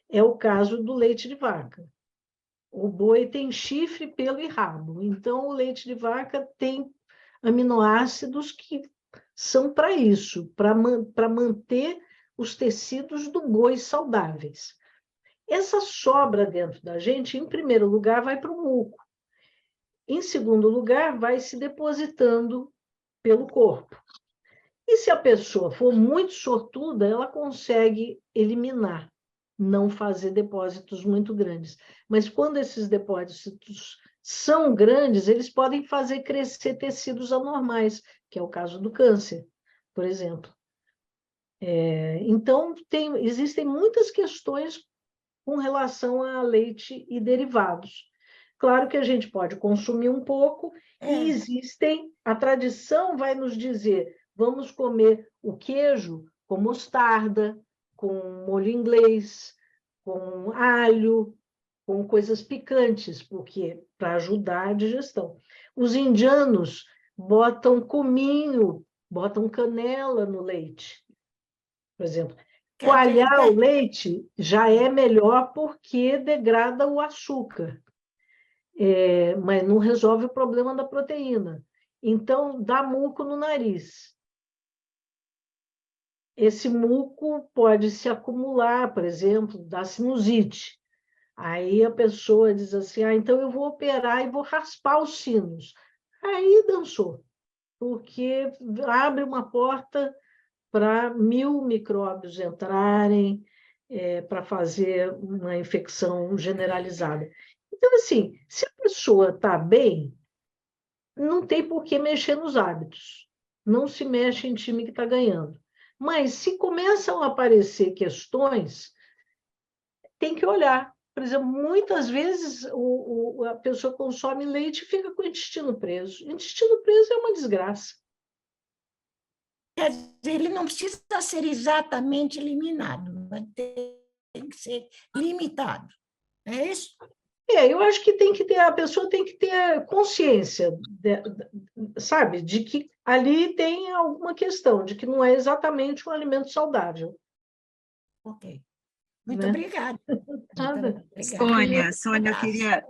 É o caso do leite de vaca. O boi tem chifre, pelo e rabo. Então, o leite de vaca tem aminoácidos que são para isso, para manter os tecidos do boi saudáveis. Essa sobra dentro da gente, em primeiro lugar, vai para o muco. Em segundo lugar, vai se depositando pelo corpo. E se a pessoa for muito sortuda, ela consegue eliminar, não fazer depósitos muito grandes. Mas quando esses depósitos são grandes, eles podem fazer crescer tecidos anormais, que é o caso do câncer, por exemplo. Então, existem muitas questões com relação a leite e derivados. Claro que a gente pode consumir um pouco, e a tradição vai nos dizer, vamos comer o queijo com mostarda, com molho inglês, com alho, com coisas picantes, porque para ajudar a digestão. Os indianos botam cominho, botam canela no leite, por exemplo. Coalhar o leite já é melhor porque degrada o açúcar. mas não resolve o problema da proteína. Então, dá muco no nariz. Esse muco pode se acumular, por exemplo, da sinusite. Aí a pessoa diz assim, então eu vou operar e vou raspar os sinos. Aí dançou, porque abre uma porta para 1000 micróbios entrarem, para fazer uma infecção generalizada. Então, assim, se a pessoa está bem, não tem por que mexer nos hábitos. Não se mexe em time que está ganhando. Mas se começam a aparecer questões, tem que olhar. Por exemplo, muitas vezes a pessoa consome leite e fica com o intestino preso. O intestino preso é uma desgraça. Quer dizer, ele não precisa ser exatamente eliminado, mas tem que ser limitado. É isso? Eu acho que a pessoa tem que ter consciência, sabe, de que ali tem alguma questão, de que não é exatamente um alimento saudável. Ok. Muito obrigada. Nada. Sônia,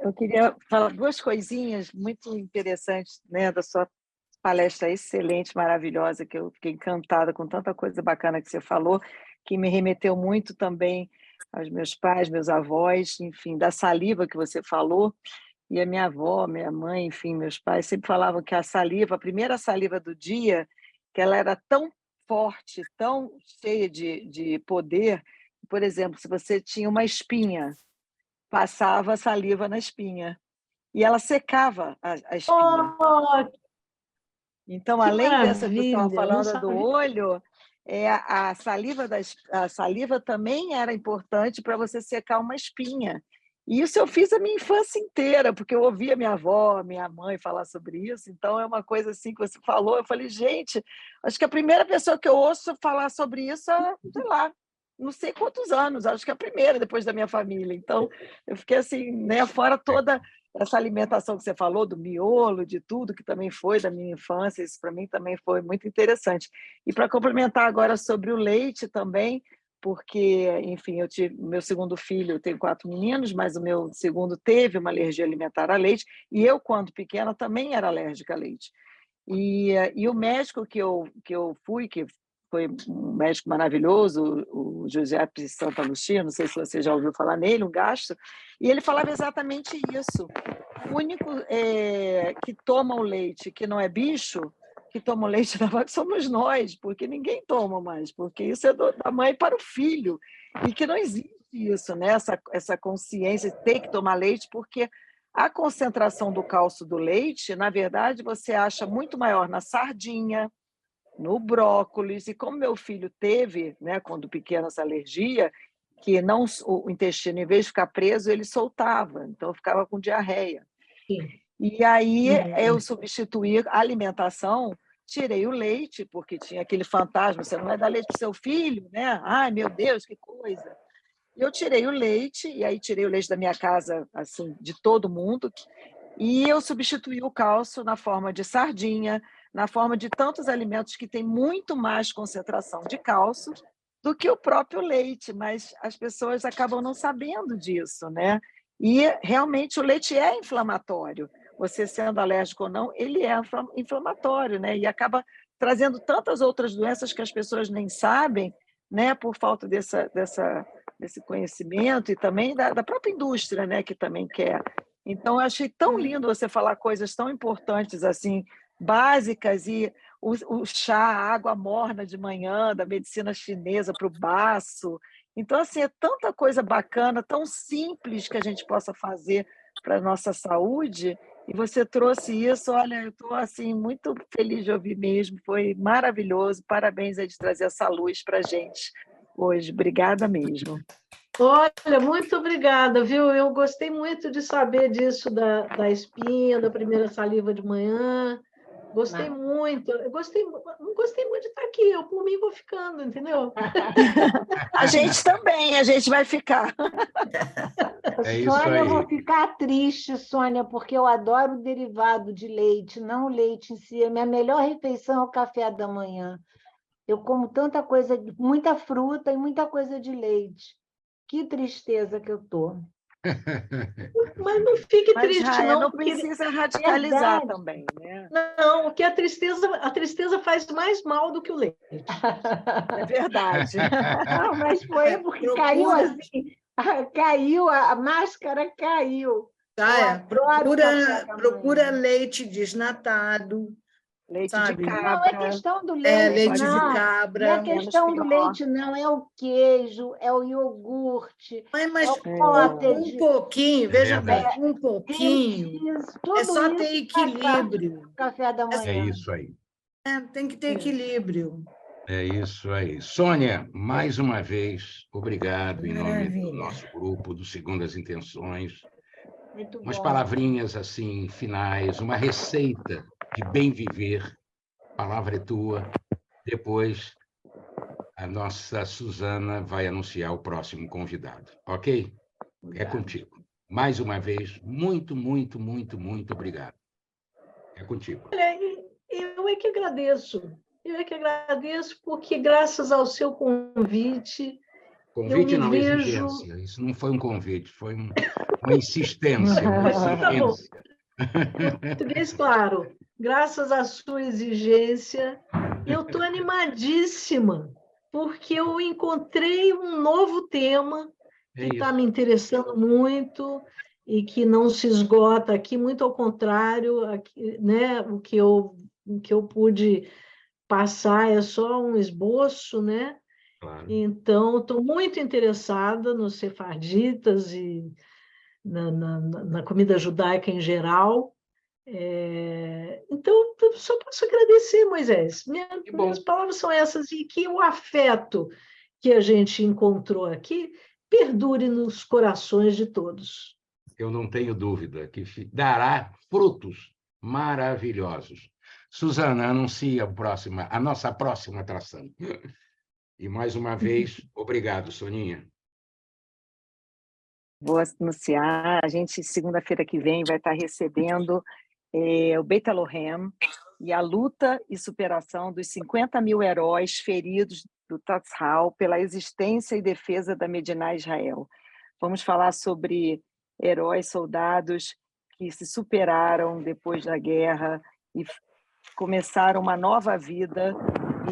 eu queria falar 2 coisinhas muito interessantes, né, da sua palestra excelente, maravilhosa, que eu fiquei encantada com tanta coisa bacana que você falou, que me remeteu muito também aos meus pais, meus avós, enfim, da saliva que você falou. E a minha avó, minha mãe, enfim, meus pais sempre falavam que a saliva, a primeira saliva do dia, que ela era tão forte, tão cheia de poder. Por exemplo, se você tinha uma espinha, passava saliva na espinha e ela secava a espinha. Então, além dessa que você estava falando do olho, a saliva também era importante para você secar uma espinha. E isso eu fiz a minha infância inteira, porque eu ouvia minha avó, minha mãe falar sobre isso. Então, é uma coisa assim que você falou. Eu falei, gente, acho que a primeira pessoa que eu ouço falar sobre isso é, sei lá, não sei quantos anos, acho que é a primeira depois da minha família. Então, eu fiquei assim, né, fora toda essa alimentação que você falou, do miolo, de tudo, que também foi da minha infância, isso para mim também foi muito interessante. E para complementar agora sobre o leite também, porque, enfim, eu tive meu segundo filho, eu tenho 4 meninos, mas o meu segundo teve uma alergia alimentar a leite, e eu, quando pequena, também era alérgica a leite. E o médico que eu fui, que foi um médico maravilhoso, o Giuseppe Santalucia, não sei se você já ouviu falar nele, um gastro, e ele falava exatamente isso. O único que toma o leite, que não é bicho, que toma o leite da vaca somos nós, porque ninguém toma mais, porque isso é da mãe para o filho, e que não existe isso, né? Essa consciência de ter que tomar leite, porque a concentração do cálcio do leite, na verdade, você acha muito maior na sardinha, no brócolis, e como meu filho teve, né, quando pequeno, essa alergia, que não, o intestino, em vez de ficar preso, ele soltava, então eu ficava com diarreia. Sim. E aí eu substituí a alimentação, tirei o leite, porque tinha aquele fantasma, você não vai dar leite para o seu filho, né? Ai, meu Deus, que coisa! E eu tirei o leite, e aí tirei o leite da minha casa, assim, de todo mundo, e eu substituí o cálcio na forma de sardinha, na forma de tantos alimentos que têm muito mais concentração de cálcio do que o próprio leite, mas as pessoas acabam não sabendo disso, né? E realmente o leite é inflamatório. Você sendo alérgico ou não, ele é inflamatório, né? E acaba trazendo tantas outras doenças que as pessoas nem sabem, né? Por falta desse conhecimento e também da própria indústria, né? Que também quer. Então, eu achei tão lindo você falar coisas tão importantes assim, básicas, e o chá, a água morna de manhã, da medicina chinesa para o baço. Então, assim, é tanta coisa bacana, tão simples que a gente possa fazer para a nossa saúde, e você trouxe isso. Olha, eu estou assim, muito feliz de ouvir mesmo, foi maravilhoso, parabéns aí de trazer essa luz para a gente hoje, obrigada mesmo. Olha, muito obrigada, viu? Eu gostei muito de saber disso da espinha, da primeira saliva de manhã. Gostei muito. Não gostei muito de estar aqui. Eu, por mim, vou ficando, entendeu? A gente também, a gente vai ficar. Sônia, eu vou ficar triste, Sônia, porque eu adoro o derivado de leite, não o leite em si. A minha melhor refeição é o café da manhã. Eu como tanta coisa, muita fruta e muita coisa de leite. Que tristeza que eu estou. Mas não fique Mas, triste, Raia, não, não porque precisa radicalizar verdade. também, né? Não, porque a tristeza faz mais mal do que o leite. É verdade. Não, mas foi porque caiu assim, caiu, a máscara caiu. Tá, Eu adoro café da procura manhã. leite desnatado, Leite sabe? de Não, é cabra. questão do É, leite, leite de não. Não é cabra. questão do pior. leite, não. É o queijo, é o iogurte, Mas é o pote um pouquinho, veja bem, verdade. um pouquinho, isso, é tudo só isso ter faz parte equilíbrio. do café da É manhã. isso aí. Tem que ter equilíbrio. É isso aí. Sônia, mais uma vez, obrigado em nome do Maravilha. nosso grupo, do Segundas Intenções. Muito Umas bom. palavrinhas assim finais, uma receita de bem viver. A palavra é tua. Depois, a nossa Suzana vai anunciar o próximo convidado. Ok? É contigo. Mais uma vez, muito, muito, muito, muito obrigado. É contigo. Eu é que agradeço. Eu é que agradeço porque, graças ao seu convite, Convite eu me não, vejo... exigência. Isso não foi um convite, foi uma insistência, uma Então, tá bom. exigência. Português, claro. Graças à sua exigência, eu estou animadíssima, porque eu encontrei um novo tema que está me interessando muito e que não se esgota aqui, muito ao contrário, aqui, né, o que eu pude passar é só um esboço, né? Claro. Então, estou muito interessada nos sefarditas e na comida judaica em geral. Então, eu só posso agradecer, Moisés. Minhas palavras são essas, e que o afeto que a gente encontrou aqui perdure nos corações de todos. Eu não tenho dúvida que dará frutos maravilhosos. Suzana, anuncia a nossa próxima atração. E, mais uma vez, obrigado, Soninha. Vou anunciar, a gente, segunda-feira que vem, vai estar recebendo o Beit Alohem e a luta e superação dos 50 mil heróis feridos do Tzhal pela existência e defesa da Mediná Israel. Vamos falar sobre heróis, soldados que se superaram depois da guerra e começaram uma nova vida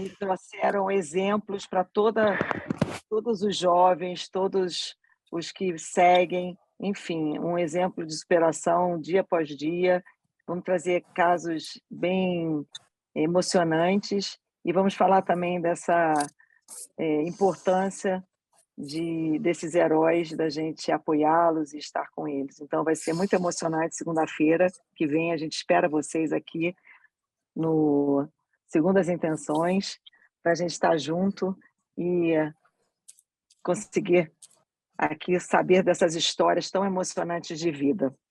e trouxeram exemplos para todos os jovens, todos os que seguem, enfim, um exemplo de superação dia após dia. Vamos trazer casos bem emocionantes e vamos falar também dessa importância desses heróis, da gente apoiá-los e estar com eles. Então, vai ser muito emocionante segunda-feira que vem. A gente espera vocês aqui no Segundas Intenções, para a gente estar junto e conseguir aqui saber dessas histórias tão emocionantes de vida.